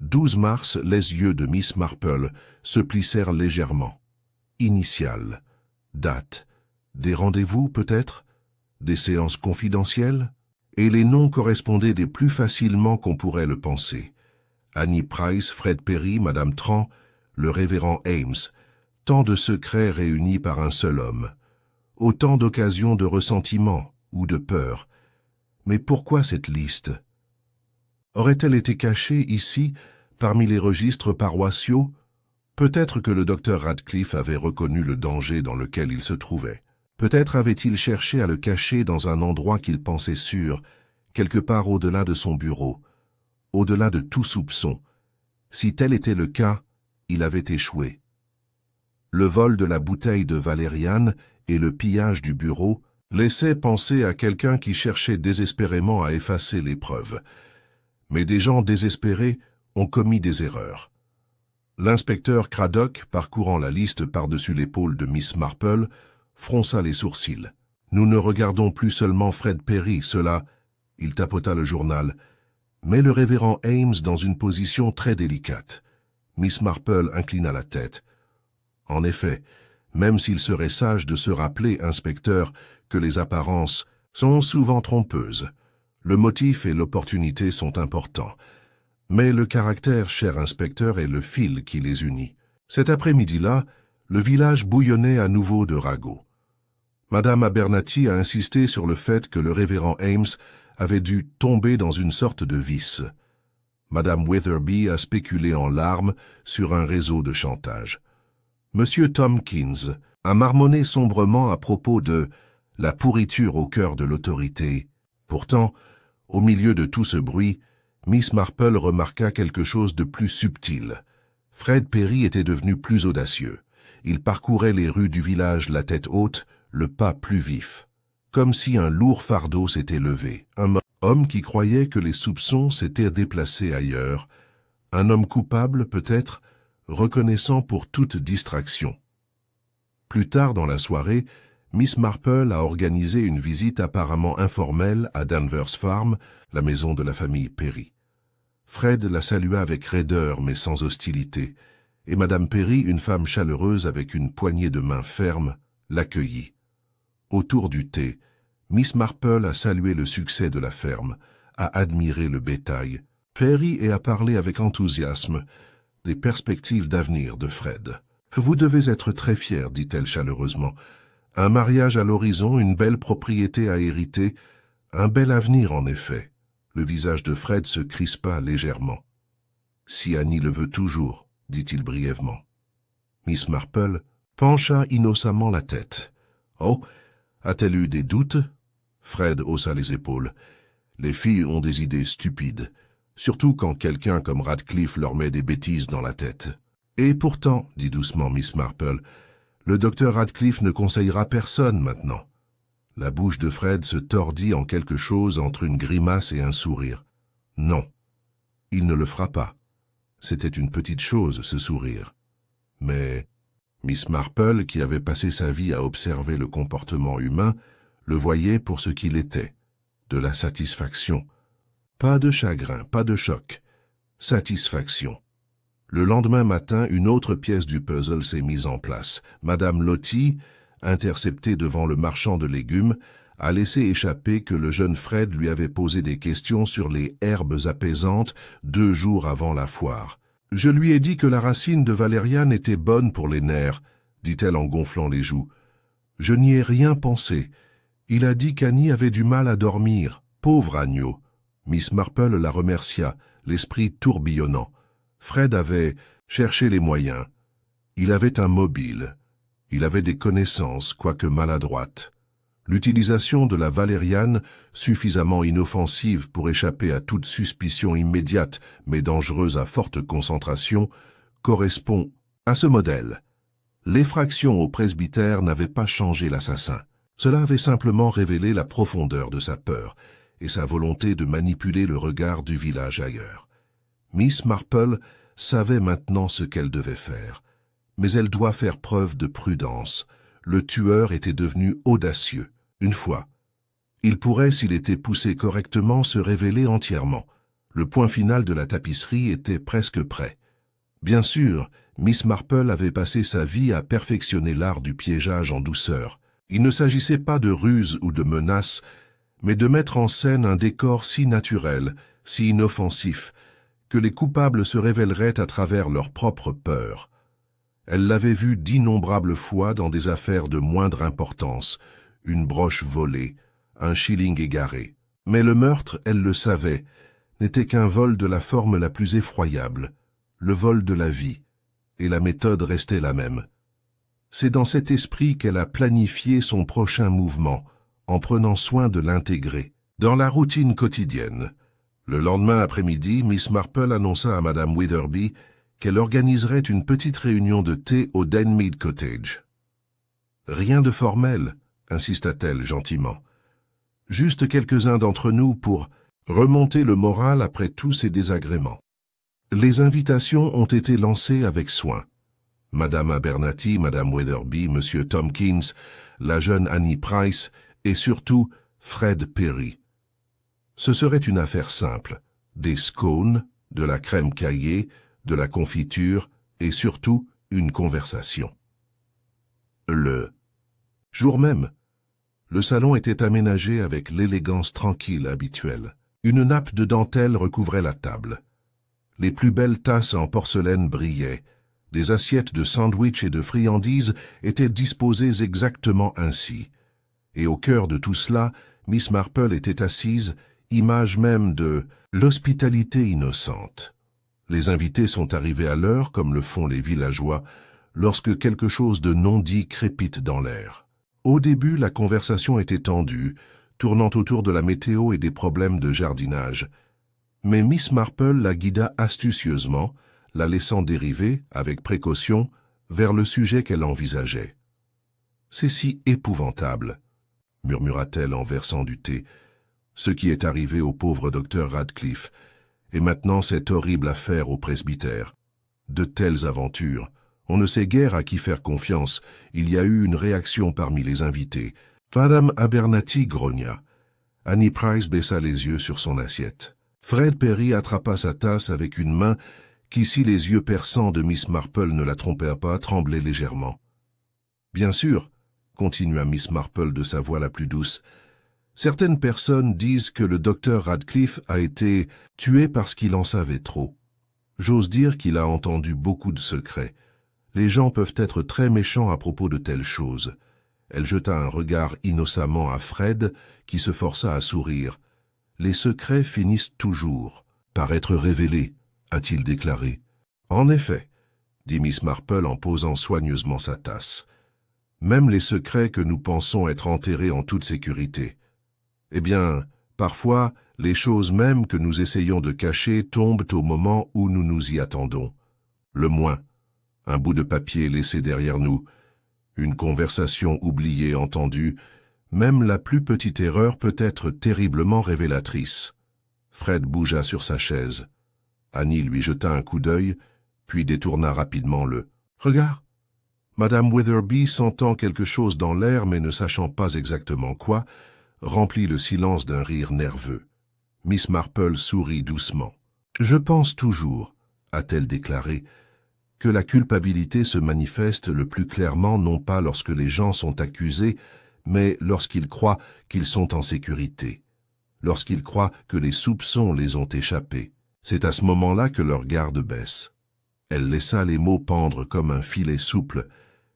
12 mars, les yeux de Miss Marple se plissèrent légèrement. Initiales, date, des rendez-vous peut-être, des séances confidentielles, et les noms correspondaient des plus facilement qu'on pourrait le penser. Annie Price, Fred Perry, Madame Tran, le révérend Ames, tant de secrets réunis par un seul homme, autant d'occasions de ressentiment ou de peur. Mais pourquoi cette liste? Aurait-elle été cachée ici, parmi les registres paroissiaux? Peut-être que le docteur Radcliffe avait reconnu le danger dans lequel il se trouvait. Peut-être avait-il cherché à le cacher dans un endroit qu'il pensait sûr, quelque part au-delà de son bureau, au-delà de tout soupçon. Si tel était le cas, il avait échoué. Le vol de la bouteille de valériane et le pillage du bureau laissaient penser à quelqu'un qui cherchait désespérément à effacer les preuves. Mais des gens désespérés ont commis des erreurs. L'inspecteur Craddock, parcourant la liste par-dessus l'épaule de Miss Marple, fronça les sourcils. « Nous ne regardons plus seulement Fred Perry, cela... » Il tapota le journal. Mais le révérend Ames dans une position très délicate. Miss Marple inclina la tête. En effet, même s'il serait sage de se rappeler, inspecteur, que les apparences sont souvent trompeuses. Le motif et l'opportunité sont importants. Mais le caractère, cher inspecteur, est le fil qui les unit. Cet après-midi-là, le village bouillonnait à nouveau de ragots. Madame Abernathy a insisté sur le fait que le révérend Ames avait dû tomber dans une sorte de vice. Madame Witherby a spéculé en larmes sur un réseau de chantage. Monsieur Tompkins a marmonné sombrement à propos de la pourriture au cœur de l'autorité. Pourtant, au milieu de tout ce bruit, Miss Marple remarqua quelque chose de plus subtil. Fred Perry était devenu plus audacieux. Il parcourait les rues du village la tête haute, le pas plus vif. Comme si un lourd fardeau s'était levé. Un homme qui croyait que les soupçons s'étaient déplacés ailleurs. Un homme coupable, peut-être, reconnaissant pour toute distraction. Plus tard dans la soirée, Miss Marple a organisé une visite apparemment informelle à Danvers Farm, la maison de la famille Perry. Fred la salua avec raideur mais sans hostilité, et Madame Perry, une femme chaleureuse avec une poignée de main ferme, l'accueillit. Autour du thé, Miss Marple a salué le succès de la ferme, a admiré le bétail, Perry et a parlé avec enthousiasme des perspectives d'avenir de Fred. « Vous devez être très fier, dit-elle chaleureusement. Un mariage à l'horizon, une belle propriété à hériter, un bel avenir en effet. » Le visage de Fred se crispa légèrement. « Si Annie le veut toujours, dit-il brièvement. Miss Marple pencha innocemment la tête. « Oh, a-t-elle eu des doutes ?» Fred haussa les épaules. « Les filles ont des idées stupides, surtout quand quelqu'un comme Radcliffe leur met des bêtises dans la tête. »« Et pourtant, dit doucement Miss Marple, le docteur Radcliffe ne conseillera personne maintenant. » La bouche de Fred se tordit en quelque chose entre une grimace et un sourire. « Non, il ne le fera pas. » C'était une petite chose, ce sourire. Mais Miss Marple, qui avait passé sa vie à observer le comportement humain, le voyait pour ce qu'il était, de la satisfaction. Pas de chagrin, pas de choc. Satisfaction. Le lendemain matin, une autre pièce du puzzle s'est mise en place. Madame Lottie, interceptée devant le marchand de légumes, a laissé échapper que le jeune Fred lui avait posé des questions sur les herbes apaisantes 2 jours avant la foire. « Je lui ai dit que la racine de valériane était bonne pour les nerfs, dit-elle en gonflant les joues. Je n'y ai rien pensé. Il a dit qu'Annie avait du mal à dormir. Pauvre agneau. » Miss Marple la remercia, l'esprit tourbillonnant. Fred avait cherché les moyens. Il avait un mobile. Il avait des connaissances, quoique maladroites. L'utilisation de la valériane, suffisamment inoffensive pour échapper à toute suspicion immédiate mais dangereuse à forte concentration, correspond à ce modèle. L'effraction au presbytère n'avait pas changé l'assassin. Cela avait simplement révélé la profondeur de sa peur et sa volonté de manipuler le regard du village ailleurs. Miss Marple savait maintenant ce qu'elle devait faire, mais elle doit faire preuve de prudence. Le tueur était devenu audacieux. Une fois, il pourrait, s'il était poussé correctement, se révéler entièrement. Le point final de la tapisserie était presque prêt. Bien sûr, Miss Marple avait passé sa vie à perfectionner l'art du piégeage en douceur. Il ne s'agissait pas de ruse ou de menace, mais de mettre en scène un décor si naturel, si inoffensif, que les coupables se révéleraient à travers leur propre peur. Elle l'avait vu d'innombrables fois dans des affaires de moindre importance, une broche volée, un shilling égaré. Mais le meurtre, elle le savait, n'était qu'un vol de la forme la plus effroyable, le vol de la vie, et la méthode restait la même. C'est dans cet esprit qu'elle a planifié son prochain mouvement, en prenant soin de l'intégrer. Dans la routine quotidienne, le lendemain après-midi, Miss Marple annonça à Madame Witherby qu'elle organiserait une petite réunion de thé au Denmead Cottage. « Rien de formel », insista-t-elle gentiment. « Juste quelques-uns d'entre nous pour remonter le moral après tous ces désagréments. » Les invitations ont été lancées avec soin. Madame Abernathy, Madame Witherby, Monsieur Tompkins, la jeune Annie Price et surtout Fred Perry. Ce serait une affaire simple, des scones, de la crème caillée, de la confiture et surtout une conversation. Le jour même, le salon était aménagé avec l'élégance tranquille habituelle. Une nappe de dentelle recouvrait la table. Les plus belles tasses en porcelaine brillaient. Des assiettes de sandwich et de friandises étaient disposées exactement ainsi. Et au cœur de tout cela, Miss Marple était assise, image même de l'hospitalité innocente. Les invités sont arrivés à l'heure, comme le font les villageois, lorsque quelque chose de non dit crépite dans l'air. Au début, la conversation était tendue, tournant autour de la météo et des problèmes de jardinage. Mais Miss Marple la guida astucieusement, la laissant dériver, avec précaution, vers le sujet qu'elle envisageait. « C'est si épouvantable », murmura-t-elle en versant du thé, « ce qui est arrivé au pauvre docteur Radcliffe, et maintenant cette horrible affaire au presbytère. De telles aventures, on ne sait guère à qui faire confiance, il y a eu une réaction parmi les invités. » Madame Abernathy grogna. Annie Price baissa les yeux sur son assiette. Fred Perry attrapa sa tasse avec une main qui, si les yeux perçants de Miss Marple ne la trompèrent pas, tremblait légèrement. « Bien sûr, » continua Miss Marple de sa voix la plus douce, « certaines personnes disent que le docteur Radcliffe a été tué parce qu'il en savait trop. J'ose dire qu'il a entendu beaucoup de secrets. Les gens peuvent être très méchants à propos de telles choses. » Elle jeta un regard innocemment à Fred, qui se força à sourire. « Les secrets finissent toujours par être révélés, » a-t-il déclaré. « En effet, » dit Miss Marple en posant soigneusement sa tasse. « Même les secrets que nous pensons être enterrés en toute sécurité. Eh bien, parfois, les choses mêmes que nous essayons de cacher tombent au moment où nous nous y attendons. Le moins, un bout de papier laissé derrière nous, une conversation oubliée, entendue, même la plus petite erreur peut être terriblement révélatrice. » Fred bougea sur sa chaise. Annie lui jeta un coup d'œil, puis détourna rapidement le « Regarde !» Madame Witherby, sentant quelque chose dans l'air mais ne sachant pas exactement quoi, remplit le silence d'un rire nerveux. Miss Marple sourit doucement. « Je pense toujours, » a-t-elle déclaré, que la culpabilité se manifeste le plus clairement non pas lorsque les gens sont accusés, mais lorsqu'ils croient qu'ils sont en sécurité, lorsqu'ils croient que les soupçons les ont échappés. C'est à ce moment-là que leur garde baisse. Elle laissa les mots pendre comme un filet souple.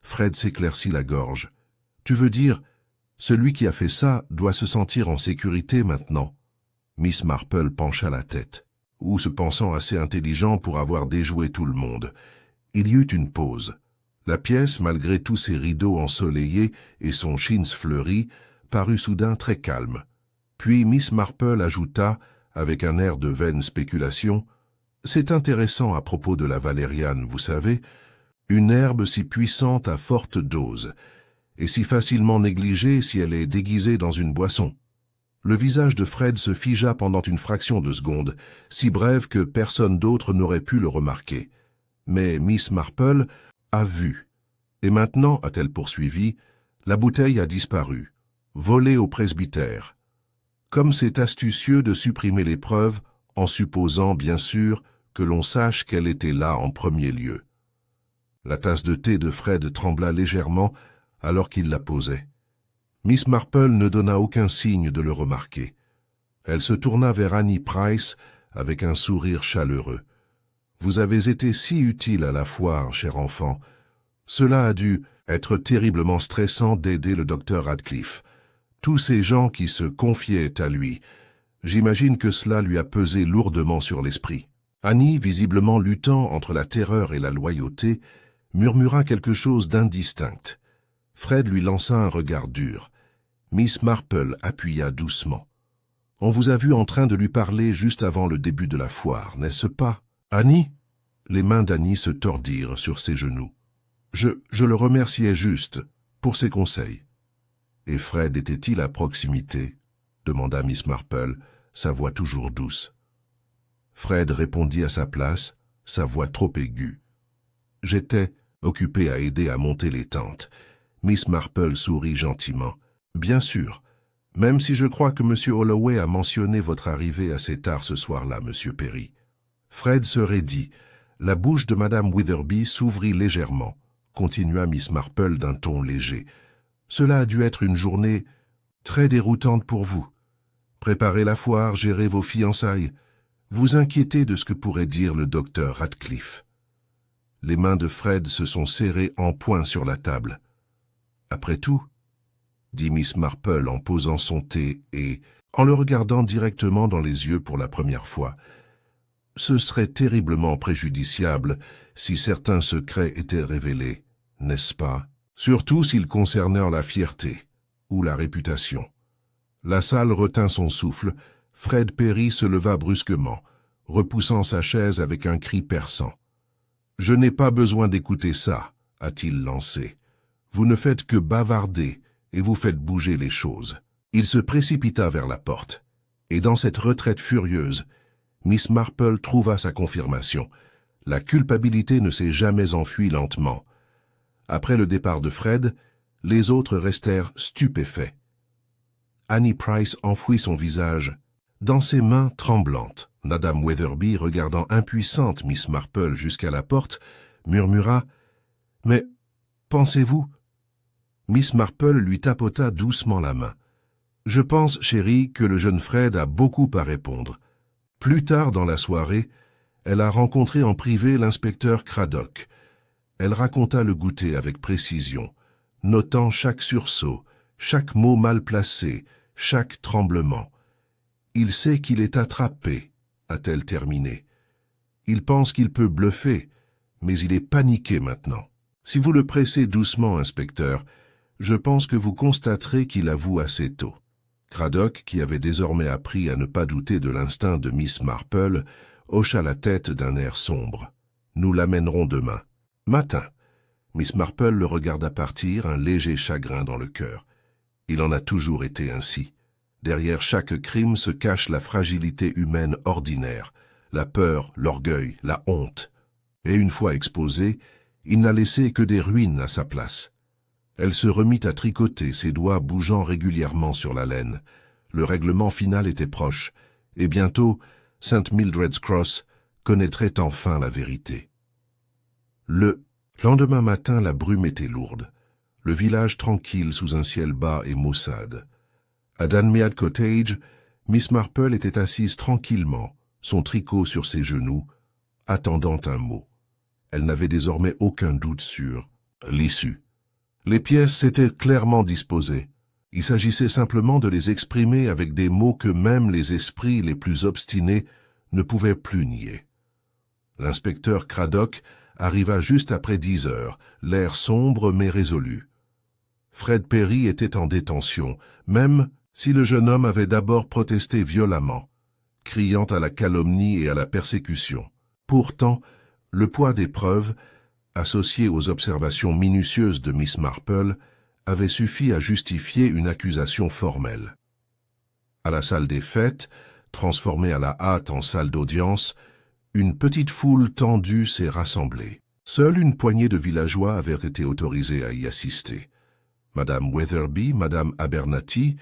Fred s'éclaircit la gorge. « Tu veux dire, celui qui a fait ça doit se sentir en sécurité maintenant ?» Miss Marple pencha la tête, ou se pensant assez intelligent pour avoir déjoué tout le monde. Il y eut une pause. La pièce, malgré tous ses rideaux ensoleillés et son chintz fleuri, parut soudain très calme. Puis Miss Marple ajouta, avec un air de vaine spéculation, « C'est intéressant à propos de la valériane, vous savez, une herbe si puissante à forte dose, et si facilement négligée si elle est déguisée dans une boisson. » Le visage de Fred se figea pendant une fraction de seconde, si brève que personne d'autre n'aurait pu le remarquer. Mais Miss Marple a vu. Et maintenant, a-t-elle poursuivi, la bouteille a disparu, volée au presbytère. Comme c'est astucieux de supprimer les preuves, en supposant, bien sûr, que l'on sache qu'elle était là en premier lieu. La tasse de thé de Fred trembla légèrement alors qu'il la posait. Miss Marple ne donna aucun signe de le remarquer. Elle se tourna vers Annie Price avec un sourire chaleureux. « Vous avez été si utile à la foire, cher enfant. Cela a dû être terriblement stressant d'aider le docteur Radcliffe. Tous ces gens qui se confiaient à lui. J'imagine que cela lui a pesé lourdement sur l'esprit. » Annie, visiblement luttant entre la terreur et la loyauté, murmura quelque chose d'indistinct. Fred lui lança un regard dur. Miss Marple appuya doucement. « On vous a vu en train de lui parler juste avant le début de la foire, n'est-ce pas, Annie ?» Les mains d'Annie se tordirent sur ses genoux. « Je le remerciais juste pour ses conseils. »« Et Fred était-il à proximité ?» demanda Miss Marple, sa voix toujours douce. Fred répondit à sa place, sa voix trop aiguë. « J'étais occupé à aider à monter les tentes. » Miss Marple sourit gentiment. « Bien sûr, même si je crois que M. Holloway a mentionné votre arrivée assez tard ce soir-là, M. Perry. » Fred se raidit. La bouche de Madame Witherby s'ouvrit légèrement, continua Miss Marple d'un ton léger. « Cela a dû être une journée très déroutante pour vous. Préparer la foire, gérer vos fiançailles, vous inquiétez de ce que pourrait dire le docteur Radcliffe. » Les mains de Fred se sont serrées en poing sur la table. « Après tout, » dit Miss Marple en posant son thé et en le regardant directement dans les yeux pour la première fois, « ce serait terriblement préjudiciable si certains secrets étaient révélés, n'est-ce pas? Surtout s'ils concernèrent la fierté ou la réputation. » La salle retint son souffle. Fred Perry se leva brusquement, repoussant sa chaise avec un cri perçant. « Je n'ai pas besoin d'écouter ça, » a-t-il lancé. « Vous ne faites que bavarder et vous faites bouger les choses. » Il se précipita vers la porte, et dans cette retraite furieuse, Miss Marple trouva sa confirmation. La culpabilité ne s'est jamais enfuie lentement. Après le départ de Fred, les autres restèrent stupéfaits. Annie Price enfouit son visage dans ses mains tremblantes. Madame Witherby, regardant impuissante Miss Marple jusqu'à la porte, murmura « Mais pensez-vous » Miss Marple lui tapota doucement la main. « Je pense, chérie, que le jeune Fred a beaucoup à répondre. » Plus tard dans la soirée, elle a rencontré en privé l'inspecteur Craddock. Elle raconta le goûter avec précision, notant chaque sursaut, chaque mot mal placé, chaque tremblement. « Il sait qu'il est attrapé », a-t-elle terminé. « Il pense qu'il peut bluffer, mais il est paniqué maintenant. Si vous le pressez doucement, inspecteur, je pense que vous constaterez qu'il avoue assez tôt. » Craddock, qui avait désormais appris à ne pas douter de l'instinct de Miss Marple, hocha la tête d'un air sombre. « Nous l'amènerons demain. » Matin. Miss Marple le regarda partir, un léger chagrin dans le cœur. Il en a toujours été ainsi. Derrière chaque crime se cache la fragilité humaine ordinaire, la peur, l'orgueil, la honte. Et une fois exposé, il n'a laissé que des ruines à sa place. Elle se remit à tricoter, ses doigts bougeant régulièrement sur la laine. Le règlement final était proche, et bientôt, St. Mildred's Cross connaîtrait enfin la vérité. Le lendemain matin, la brume était lourde. Le village tranquille sous un ciel bas et maussade. À Dunmead Cottage, Miss Marple était assise tranquillement, son tricot sur ses genoux, attendant un mot. Elle n'avait désormais aucun doute sur l'issue. Les pièces étaient clairement disposées. Il s'agissait simplement de les exprimer avec des mots que même les esprits les plus obstinés ne pouvaient plus nier. L'inspecteur Craddock arriva juste après 10 heures, l'air sombre mais résolu. Fred Perry était en détention, même si le jeune homme avait d'abord protesté violemment, criant à la calomnie et à la persécution. Pourtant, le poids des preuves, associé aux observations minutieuses de Miss Marple, avait suffi à justifier une accusation formelle. À la salle des fêtes, transformée à la hâte en salle d'audience, une petite foule tendue s'est rassemblée. Seule une poignée de villageois avait été autorisée à y assister. Madame Weatherby, Madame Abernathy,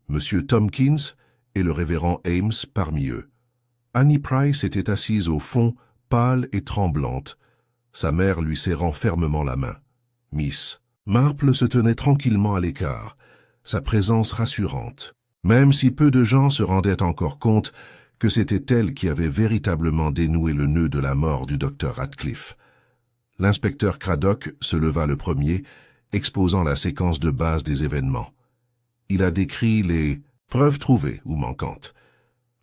Monsieur Tompkins et le révérend Ames parmi eux. Annie Price était assise au fond, pâle et tremblante, sa mère lui serrant fermement la main. Miss Marple se tenait tranquillement à l'écart, sa présence rassurante, même si peu de gens se rendaient encore compte que c'était elle qui avait véritablement dénoué le nœud de la mort du docteur Radcliffe. L'inspecteur Craddock se leva le premier, exposant la séquence de base des événements. Il a décrit les preuves trouvées ou manquantes,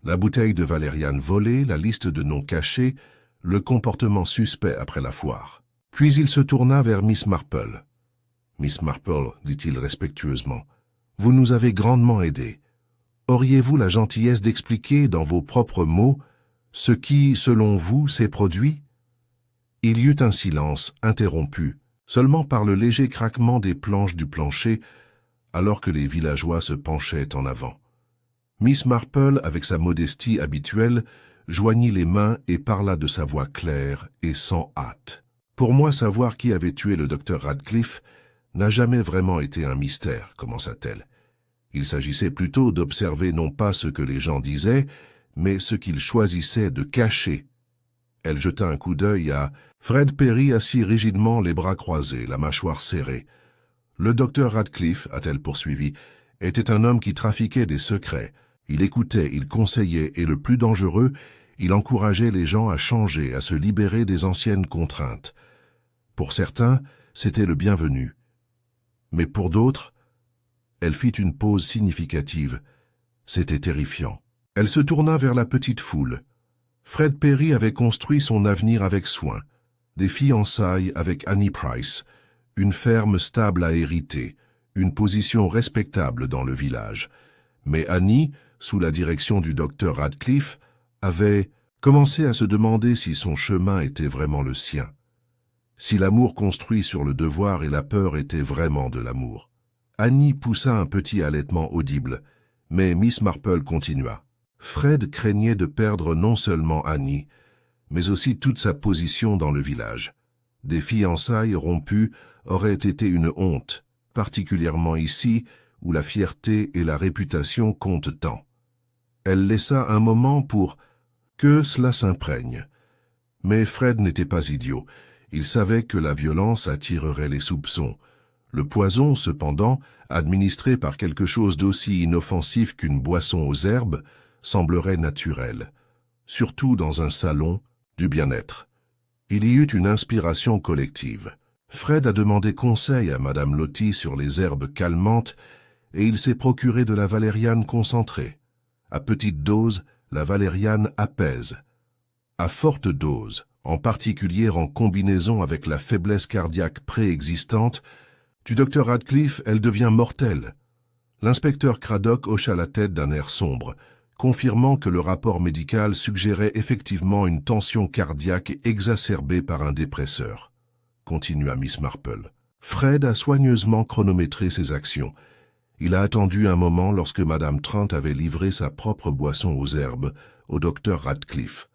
la bouteille de valériane volée, la liste de noms cachés, le comportement suspect après la foire. Puis il se tourna vers Miss Marple. « Miss Marple, dit-il respectueusement, vous nous avez grandement aidés. Auriez-vous la gentillesse d'expliquer dans vos propres mots ce qui, selon vous, s'est produit ?» Il y eut un silence interrompu, seulement par le léger craquement des planches du plancher, alors que les villageois se penchaient en avant. Miss Marple, avec sa modestie habituelle, joignit les mains et parla de sa voix claire et sans hâte. « Pour moi, savoir qui avait tué le docteur Radcliffe n'a jamais vraiment été un mystère, commença-t-elle. Il s'agissait plutôt d'observer non pas ce que les gens disaient, mais ce qu'ils choisissaient de cacher. » Elle jeta un coup d'œil à Fred Perry assis rigidement les bras croisés, la mâchoire serrée. « Le docteur Radcliffe, a-t-elle poursuivi, était un homme qui trafiquait des secrets. Il écoutait, il conseillait, et le plus dangereux, il encourageait les gens à changer, à se libérer des anciennes contraintes. Pour certains, c'était le bienvenu. Mais pour d'autres, elle fit une pause significative. C'était terrifiant. Elle se tourna vers la petite foule. Fred Perry avait construit son avenir avec soin, des fiançailles avec Annie Price, une ferme stable à hériter, une position respectable dans le village. Mais Annie, sous la direction du docteur Radcliffe, avait commencé à se demander si son chemin était vraiment le sien, si l'amour construit sur le devoir et la peur était vraiment de l'amour. Annie poussa un petit halètement audible, mais Miss Marple continua. Fred craignait de perdre non seulement Annie, mais aussi toute sa position dans le village. Des fiançailles rompues auraient été une honte, particulièrement ici, où la fierté et la réputation comptent tant. Elle laissa un moment pour que cela s'imprègne. Mais Fred n'était pas idiot. Il savait que la violence attirerait les soupçons. Le poison, cependant, administré par quelque chose d'aussi inoffensif qu'une boisson aux herbes, semblerait naturel, surtout dans un salon du bien-être. Il y eut une inspiration collective. Fred a demandé conseil à Madame Lottie sur les herbes calmantes et il s'est procuré de la valériane concentrée. À petite dose, la valériane apaise. À forte dose, en particulier en combinaison avec la faiblesse cardiaque préexistante, du docteur Radcliffe, elle devient mortelle. L'inspecteur Craddock hocha la tête d'un air sombre, confirmant que le rapport médical suggérait effectivement une tension cardiaque exacerbée par un dépresseur. Continua Miss Marple. Fred a soigneusement chronométré ses actions. Il a attendu un moment lorsque Madame Trent avait livré sa propre boisson aux herbes au docteur Radcliffe.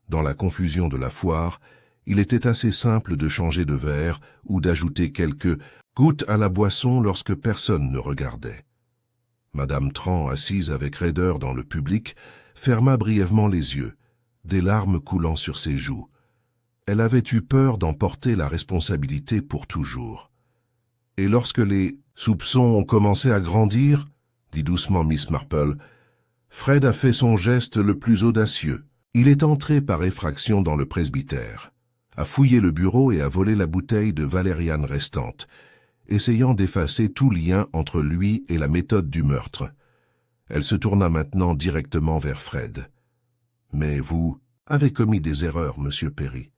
Dans la confusion de la foire, il était assez simple de changer de verre ou d'ajouter quelques gouttes à la boisson lorsque personne ne regardait. Madame Trent, assise avec raideur dans le public, ferma brièvement les yeux, des larmes coulant sur ses joues. Elle avait eu peur d'en porter la responsabilité pour toujours. Et lorsque les soupçons ont commencé à grandir, dit doucement Miss Marple, Fred a fait son geste le plus audacieux. Il est entré par effraction dans le presbytère, a fouillé le bureau et a volé la bouteille de valériane restante, essayant d'effacer tout lien entre lui et la méthode du meurtre. Elle se tourna maintenant directement vers Fred. « Mais vous avez commis des erreurs, Monsieur Perry.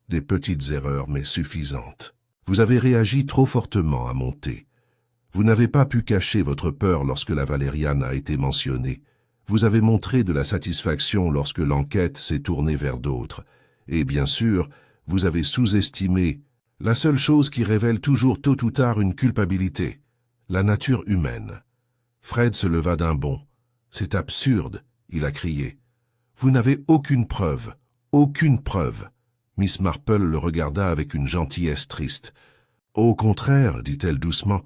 Des petites erreurs, mais suffisantes. Vous avez réagi trop fortement à monter. Vous n'avez pas pu cacher votre peur lorsque la Valériane a été mentionnée. Vous avez montré de la satisfaction lorsque l'enquête s'est tournée vers d'autres. Et bien sûr, vous avez sous-estimé la seule chose qui révèle toujours tôt ou tard une culpabilité, la nature humaine. Fred se leva d'un bond. « C'est absurde !» il a crié. « Vous n'avez aucune preuve, aucune preuve !» Miss Marple le regarda avec une gentillesse triste. « Au contraire, dit-elle doucement,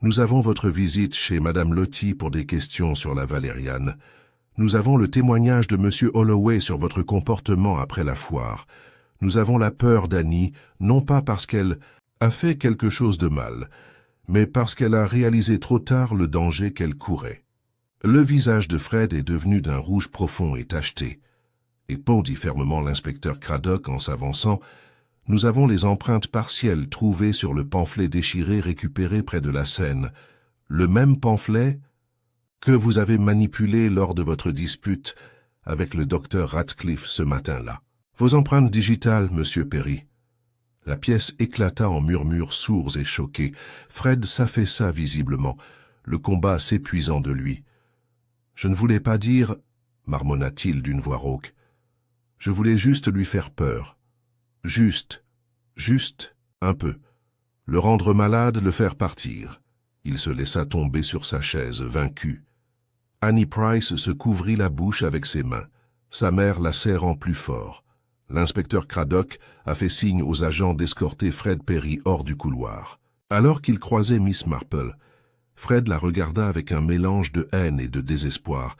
nous avons votre visite chez Madame Lottie pour des questions sur la Valériane. Nous avons le témoignage de Monsieur Holloway sur votre comportement après la foire. Nous avons la peur d'Annie, non pas parce qu'elle a fait quelque chose de mal, mais parce qu'elle a réalisé trop tard le danger qu'elle courait. » Le visage de Fred est devenu d'un rouge profond et tacheté. « Et dit fermement l'inspecteur Craddock en s'avançant, nous avons les empreintes partielles trouvées sur le pamphlet déchiré récupéré près de la Seine. Le même pamphlet que vous avez manipulé lors de votre dispute avec le docteur Radcliffe ce matin-là. Vos empreintes digitales, monsieur Perry. » La pièce éclata en murmures sourds et choqués. Fred s'affaissa visiblement, le combat s'épuisant de lui. « Je ne voulais pas dire, marmonna-t-il d'une voix rauque. Je voulais juste lui faire peur. Juste un peu. Le rendre malade, le faire partir. » Il se laissa tomber sur sa chaise, vaincu. Annie Price se couvrit la bouche avec ses mains. Sa mère la serrant plus fort. L'inspecteur Craddock a fait signe aux agents d'escorter Fred Perry hors du couloir. Alors qu'il croisait Miss Marple, Fred la regarda avec un mélange de haine et de désespoir,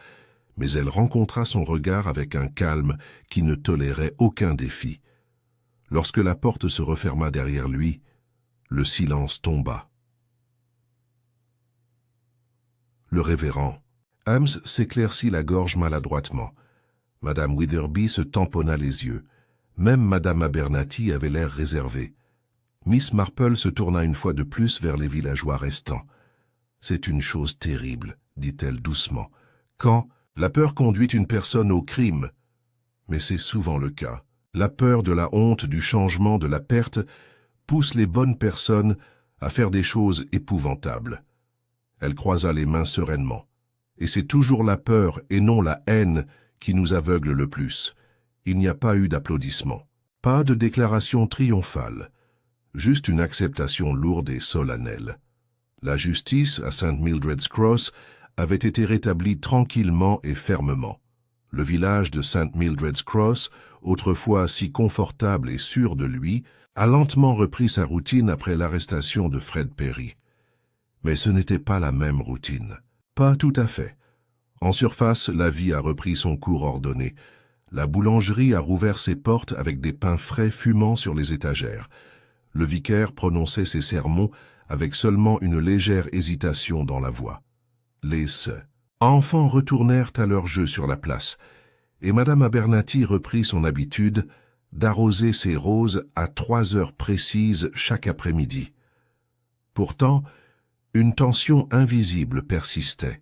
mais elle rencontra son regard avec un calme qui ne tolérait aucun défi. Lorsque la porte se referma derrière lui, le silence tomba. Le révérend. Ames s'éclaircit la gorge maladroitement. Madame Witherby se tamponna les yeux. Même Madame Abernathy avait l'air réservé. Miss Marple se tourna une fois de plus vers les villageois restants. « C'est une chose terrible, dit-elle doucement, quand la peur conduit une personne au crime. Mais c'est souvent le cas. La peur de la honte, du changement, de la perte pousse les bonnes personnes à faire des choses épouvantables. » Elle croisa les mains sereinement. « Et c'est toujours la peur et non la haine qui nous aveugle le plus. » Il n'y a pas eu d'applaudissements, pas de déclaration triomphale, juste une acceptation lourde et solennelle. La justice à St. Mildred's Cross avait été rétablie tranquillement et fermement. Le village de St. Mildred's Cross, autrefois si confortable et sûr de lui, a lentement repris sa routine après l'arrestation de Fred Perry. Mais ce n'était pas la même routine. Pas tout à fait. En surface, la vie a repris son cours ordonné. La boulangerie a rouvert ses portes avec des pains frais fumant sur les étagères. Le vicaire prononçait ses sermons avec seulement une légère hésitation dans la voix. Les enfants retournèrent à leur jeu sur la place, et Madame Abernathy reprit son habitude d'arroser ses roses à 3 heures précises chaque après-midi. Pourtant, une tension invisible persistait.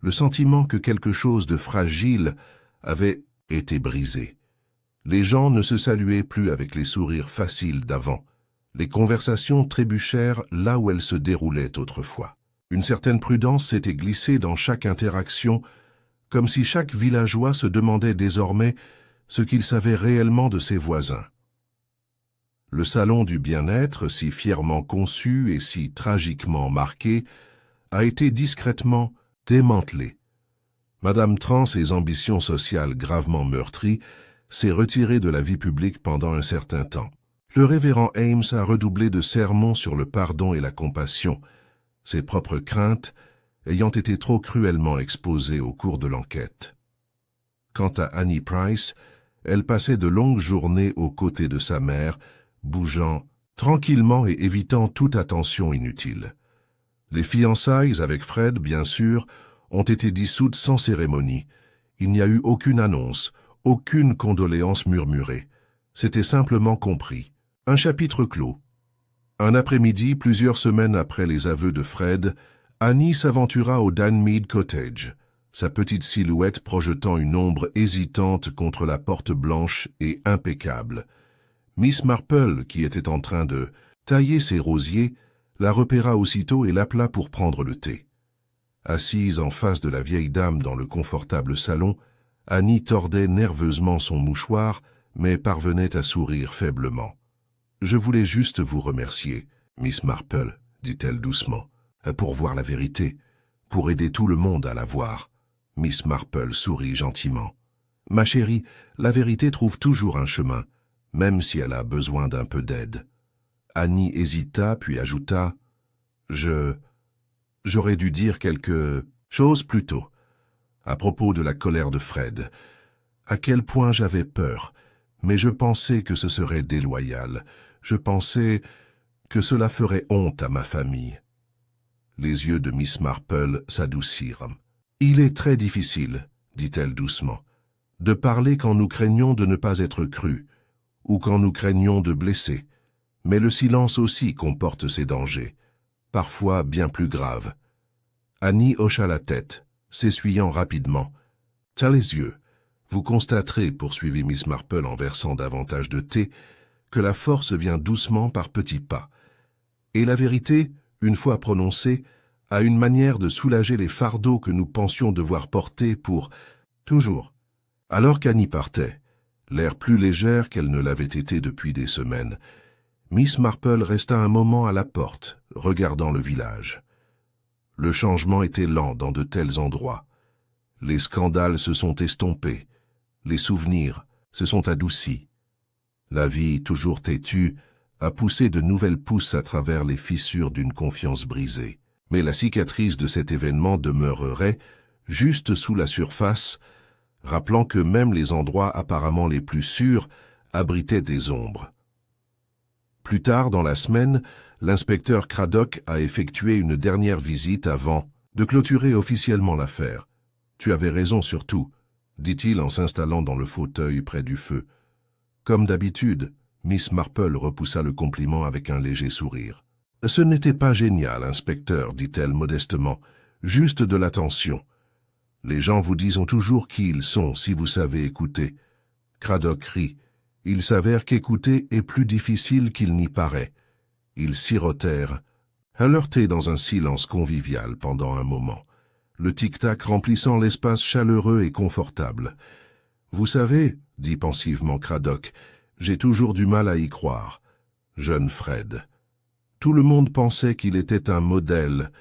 Le sentiment que quelque chose de fragile avait été brisé. Les gens ne se saluaient plus avec les sourires faciles d'avant. Les conversations trébuchèrent là où elles se déroulaient autrefois. Une certaine prudence s'était glissée dans chaque interaction, comme si chaque villageois se demandait désormais ce qu'il savait réellement de ses voisins. Le salon du bien-être, si fièrement conçu et si tragiquement marqué, a été discrètement démantelé. Madame Trans, ses ambitions sociales gravement meurtries, s'est retirée de la vie publique pendant un certain temps. Le révérend Ames a redoublé de sermons sur le pardon et la compassion, ses propres craintes ayant été trop cruellement exposées au cours de l'enquête. Quant à Annie Price, elle passait de longues journées aux côtés de sa mère, bougeant tranquillement et évitant toute attention inutile. Les fiançailles avec Fred, bien sûr, ont été dissoutes sans cérémonie. Il n'y a eu aucune annonce, aucune condoléance murmurée. C'était simplement compris. Un chapitre clos. Un après-midi, plusieurs semaines après les aveux de Fred, Annie s'aventura au Danmead Cottage, sa petite silhouette projetant une ombre hésitante contre la porte blanche et impeccable. Miss Marple, qui était en train de tailler ses rosiers, la repéra aussitôt et l'appela pour prendre le thé. Assise en face de la vieille dame dans le confortable salon, Annie tordait nerveusement son mouchoir, mais parvenait à sourire faiblement. « Je voulais juste vous remercier, Miss Marple, dit-elle doucement, pour voir la vérité, pour aider tout le monde à la voir. » Miss Marple sourit gentiment. « Ma chérie, la vérité trouve toujours un chemin, même si elle a besoin d'un peu d'aide. » Annie hésita, puis ajouta « J'aurais dû dire quelque chose plus tôt, à propos de la colère de Fred. À quel point j'avais peur, mais je pensais que ce serait déloyal. Je pensais que cela ferait honte à ma famille. » Les yeux de Miss Marple s'adoucirent. « Il est très difficile, dit-elle doucement, de parler quand nous craignons de ne pas être crus, ou quand nous craignons de blesser. Mais le silence aussi comporte ses dangers, parfois bien plus graves. » Annie hocha la tête, s'essuyant rapidement. « T'as les yeux. Vous constaterez, poursuivit Miss Marple en versant davantage de thé, que la force vient doucement par petits pas. Et la vérité, une fois prononcée, a une manière de soulager les fardeaux que nous pensions devoir porter pour toujours. » Alors qu'Annie partait, l'air plus légère qu'elle ne l'avait été depuis des semaines, Miss Marple resta un moment à la porte, regardant le village. Le changement était lent dans de tels endroits. Les scandales se sont estompés, les souvenirs se sont adoucis. La vie, toujours têtue, a poussé de nouvelles pousses à travers les fissures d'une confiance brisée. Mais la cicatrice de cet événement demeurerait, juste sous la surface, rappelant que même les endroits apparemment les plus sûrs abritaient des ombres. Plus tard dans la semaine, l'inspecteur Craddock a effectué une dernière visite avant de clôturer officiellement l'affaire. « Tu avais raison surtout, » dit-il en s'installant dans le fauteuil près du feu. Comme d'habitude, Miss Marple repoussa le compliment avec un léger sourire. « Ce n'était pas génial, inspecteur, dit-elle modestement, juste de l'attention. Les gens vous disent toujours qui ils sont, si vous savez écouter. » Craddock rit. Il s'avère qu'écouter est plus difficile qu'il n'y paraît. Ils sirotèrent, à leur thé dans un silence convivial pendant un moment, le tic-tac remplissant l'espace chaleureux et confortable. « Vous savez, dit pensivement Craddock, j'ai toujours du mal à y croire. Jeune Fred. Tout le monde pensait qu'il était un modèle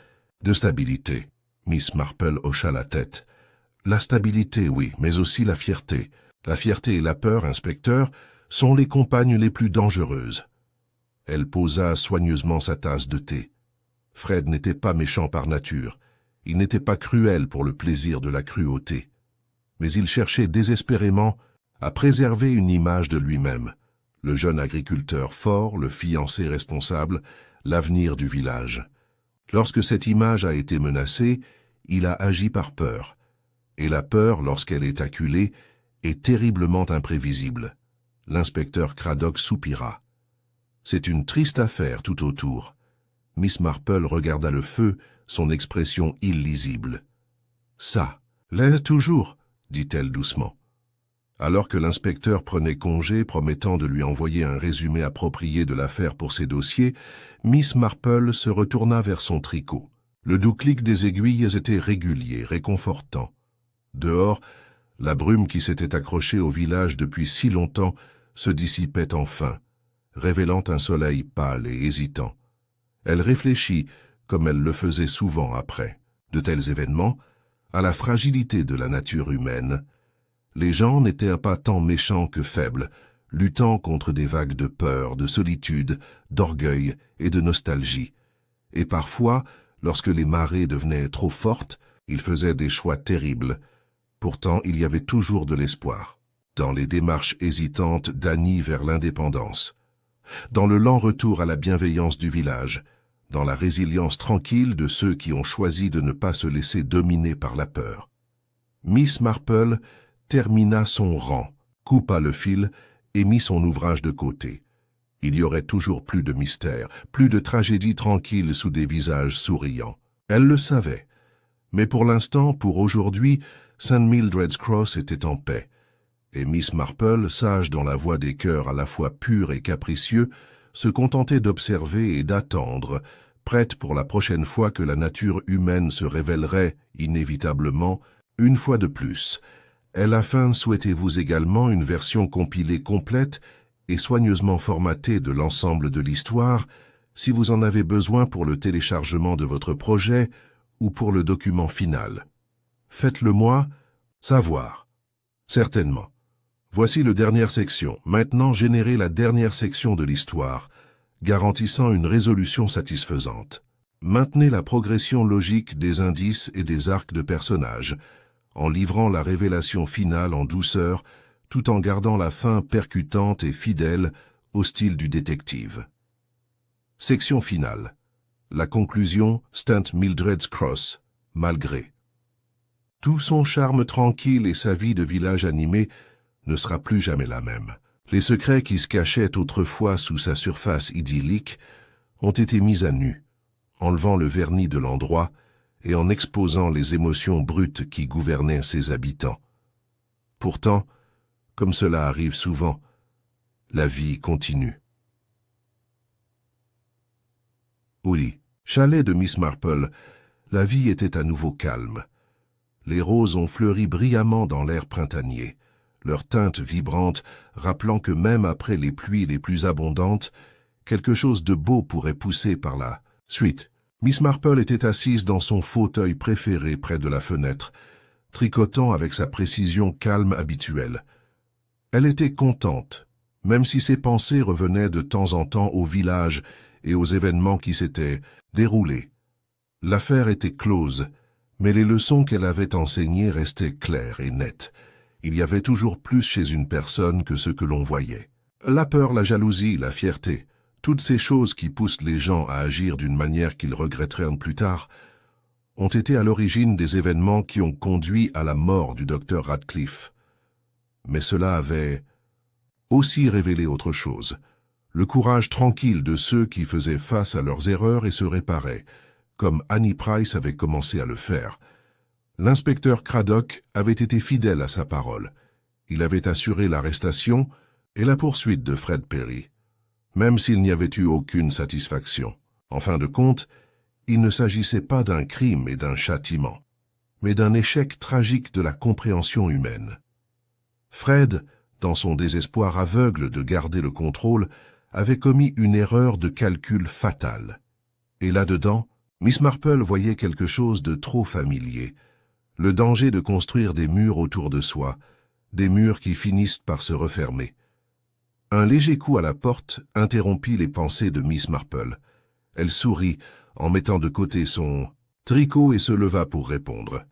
de stabilité. » Miss Marple hocha la tête. « La stabilité, oui, mais aussi la fierté. La fierté et la peur, inspecteur, sont les compagnes les plus dangereuses. » Elle posa soigneusement sa tasse de thé. Fred n'était pas méchant par nature. Il n'était pas cruel pour le plaisir de la cruauté. Mais il cherchait désespérément à préserver une image de lui-même. Le jeune agriculteur fort, le fiancé responsable, l'avenir du village. Lorsque cette image a été menacée, il a agi par peur. Et la peur, lorsqu'elle est acculée, est terriblement imprévisible. L'inspecteur Craddock soupira. C'est une triste affaire tout autour. Miss Marple regarda le feu, son expression illisible. « Ça, l'est toujours, » dit-elle doucement. Alors que l'inspecteur prenait congé, promettant de lui envoyer un résumé approprié de l'affaire pour ses dossiers, Miss Marple se retourna vers son tricot. Le doux clic des aiguilles était régulier, réconfortant. Dehors, la brume qui s'était accrochée au village depuis si longtemps se dissipait enfin, révélant un soleil pâle et hésitant. Elle réfléchit, comme elle le faisait souvent après, de tels événements, à la fragilité de la nature humaine. Les gens n'étaient pas tant méchants que faibles, luttant contre des vagues de peur, de solitude, d'orgueil et de nostalgie. Et parfois, lorsque les marées devenaient trop fortes, ils faisaient des choix terribles. Pourtant, il y avait toujours de l'espoir, dans les démarches hésitantes d'Annie vers l'indépendance, dans le lent retour à la bienveillance du village, dans la résilience tranquille de ceux qui ont choisi de ne pas se laisser dominer par la peur. Miss Marple termina son rang, coupa le fil et mit son ouvrage de côté. Il y aurait toujours plus de mystère, plus de tragédie tranquille sous des visages souriants. Elle le savait. Mais pour l'instant, pour aujourd'hui, St. Mildred's Cross était en paix. Et Miss Marple, sage dans la voie des cœurs à la fois purs et capricieux, se contentait d'observer et d'attendre, prête pour la prochaine fois que la nature humaine se révélerait, inévitablement, une fois de plus. Et à la fin, souhaitez-vous également une version compilée complète et soigneusement formatée de l'ensemble de l'histoire, si vous en avez besoin pour le téléchargement de votre projet ou pour le document final. Faites-le moi savoir. Certainement. Voici la dernière section. Maintenant, générez la dernière section de l'histoire, garantissant une résolution satisfaisante. Maintenez la progression logique des indices et des arcs de personnages, en livrant la révélation finale en douceur, tout en gardant la fin percutante et fidèle au style du détective. Section finale. La conclusion, St. Mildred's Cross, malgré. Tout son charme tranquille et sa vie de village animé ne sera plus jamais la même. Les secrets qui se cachaient autrefois sous sa surface idyllique ont été mis à nu, enlevant le vernis de l'endroit et en exposant les émotions brutes qui gouvernaient ses habitants. Pourtant, comme cela arrive souvent, la vie continue. Oui, chalet de Miss Marple, la vie était à nouveau calme. Les roses ont fleuri brillamment dans l'air printanier, leurs teintes vibrantes rappelant que même après les pluies les plus abondantes, quelque chose de beau pourrait pousser par la suite. Miss Marple était assise dans son fauteuil préféré près de la fenêtre, tricotant avec sa précision calme habituelle. Elle était contente, même si ses pensées revenaient de temps en temps au village et aux événements qui s'étaient déroulés. L'affaire était close, mais les leçons qu'elle avait enseignées restaient claires et nettes. Il y avait toujours plus chez une personne que ce que l'on voyait. La peur, la jalousie, la fierté, toutes ces choses qui poussent les gens à agir d'une manière qu'ils regretteraient plus tard, ont été à l'origine des événements qui ont conduit à la mort du docteur Radcliffe. Mais cela avait aussi révélé autre chose, le courage tranquille de ceux qui faisaient face à leurs erreurs et se réparaient, comme Annie Price avait commencé à le faire. L'inspecteur Craddock avait été fidèle à sa parole. Il avait assuré l'arrestation et la poursuite de Fred Perry, même s'il n'y avait eu aucune satisfaction. En fin de compte, il ne s'agissait pas d'un crime et d'un châtiment, mais d'un échec tragique de la compréhension humaine. Fred, dans son désespoir aveugle de garder le contrôle, avait commis une erreur de calcul fatale. Et là-dedans, Miss Marple voyait quelque chose de trop familier, le danger de construire des murs autour de soi, des murs qui finissent par se refermer. Un léger coup à la porte interrompit les pensées de Miss Marple. Elle sourit en mettant de côté son tricot et se leva pour répondre.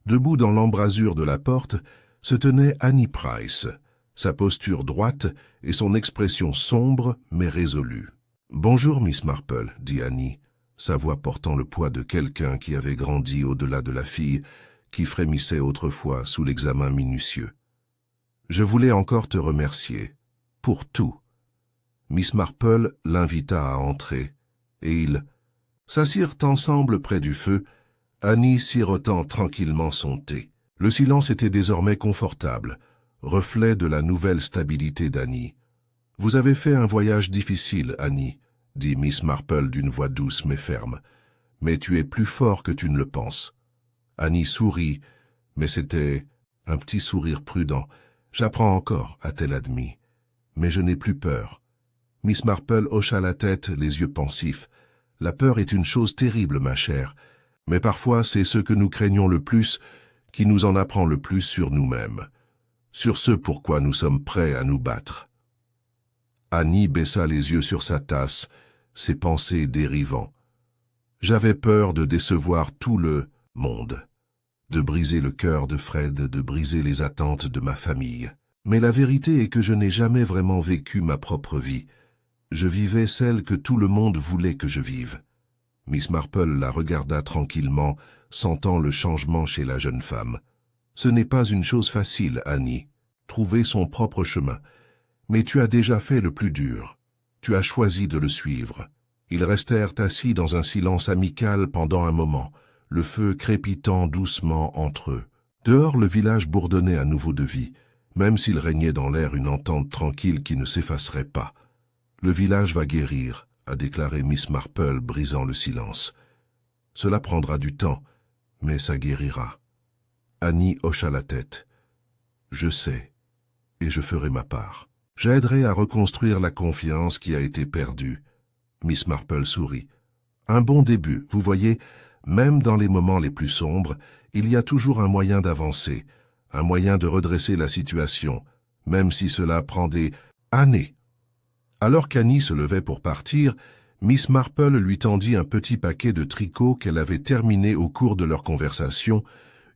Debout dans l'embrasure de la porte se tenait Annie Price, sa posture droite et son expression sombre mais résolue. « Bonjour, Miss Marple, » dit Annie, sa voix portant le poids de quelqu'un qui avait grandi au-delà de la fille qui frémissait autrefois sous l'examen minutieux. « Je voulais encore te remercier. Pour tout. » Miss Marple l'invita à entrer, et ils s'assirent ensemble près du feu, Annie sirotant tranquillement son thé. Le silence était désormais confortable, reflet de la nouvelle stabilité d'Annie. « Vous avez fait un voyage difficile, Annie, » dit Miss Marple d'une voix douce mais ferme. « Mais tu es plus fort que tu ne le penses. » Annie sourit, mais c'était un petit sourire prudent. « J'apprends encore, » a-t-elle admis. « Mais je n'ai plus peur. » Miss Marple hocha la tête, les yeux pensifs. « La peur est une chose terrible, ma chère, mais parfois c'est ce que nous craignons le plus qui nous en apprend le plus sur nous-mêmes, sur ce pourquoi nous sommes prêts à nous battre. » Annie baissa les yeux sur sa tasse, ses pensées dérivant. « J'avais peur de décevoir tout le monde, de briser le cœur de Fred, de briser les attentes de ma famille. Mais la vérité est que je n'ai jamais vraiment vécu ma propre vie. Je vivais celle que tout le monde voulait que je vive. » Miss Marple la regarda tranquillement, sentant le changement chez la jeune femme. « Ce n'est pas une chose facile, Annie, trouver son propre chemin. Mais tu as déjà fait le plus dur. Tu as choisi de le suivre. » Ils restèrent assis dans un silence amical pendant un moment, le feu crépitant doucement entre eux. Dehors, le village bourdonnait à nouveau de vie, même s'il régnait dans l'air une entente tranquille qui ne s'effacerait pas. « Le village va guérir », a déclaré Miss Marple, brisant le silence. « Cela prendra du temps, mais ça guérira. » Annie hocha la tête. « Je sais, et je ferai ma part. J'aiderai à reconstruire la confiance qui a été perdue. » Miss Marple sourit. « Un bon début, vous voyez, même dans les moments les plus sombres, il y a toujours un moyen d'avancer, un moyen de redresser la situation, même si cela prend des années. » Alors qu'Annie se levait pour partir, Miss Marple lui tendit un petit paquet de tricot qu'elle avait terminé au cours de leur conversation,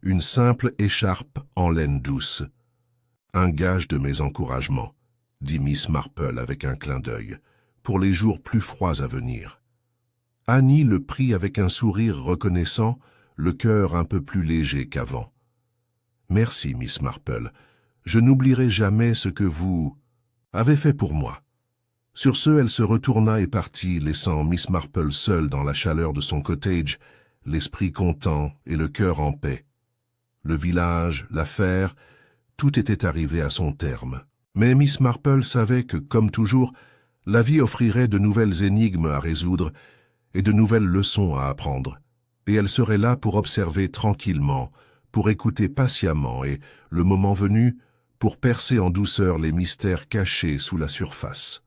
une simple écharpe en laine douce. « Un gage de mes encouragements, » dit Miss Marple avec un clin d'œil, « pour les jours plus froids à venir. » Annie le prit avec un sourire reconnaissant, le cœur un peu plus léger qu'avant. « Merci, Miss Marple. Je n'oublierai jamais ce que vous avez fait pour moi. » Sur ce, elle se retourna et partit, laissant Miss Marple seule dans la chaleur de son cottage, l'esprit content et le cœur en paix. Le village, l'affaire, tout était arrivé à son terme. Mais Miss Marple savait que, comme toujours, la vie offrirait de nouvelles énigmes à résoudre et de nouvelles leçons à apprendre, et elle serait là pour observer tranquillement, pour écouter patiemment et, le moment venu, pour percer en douceur les mystères cachés sous la surface.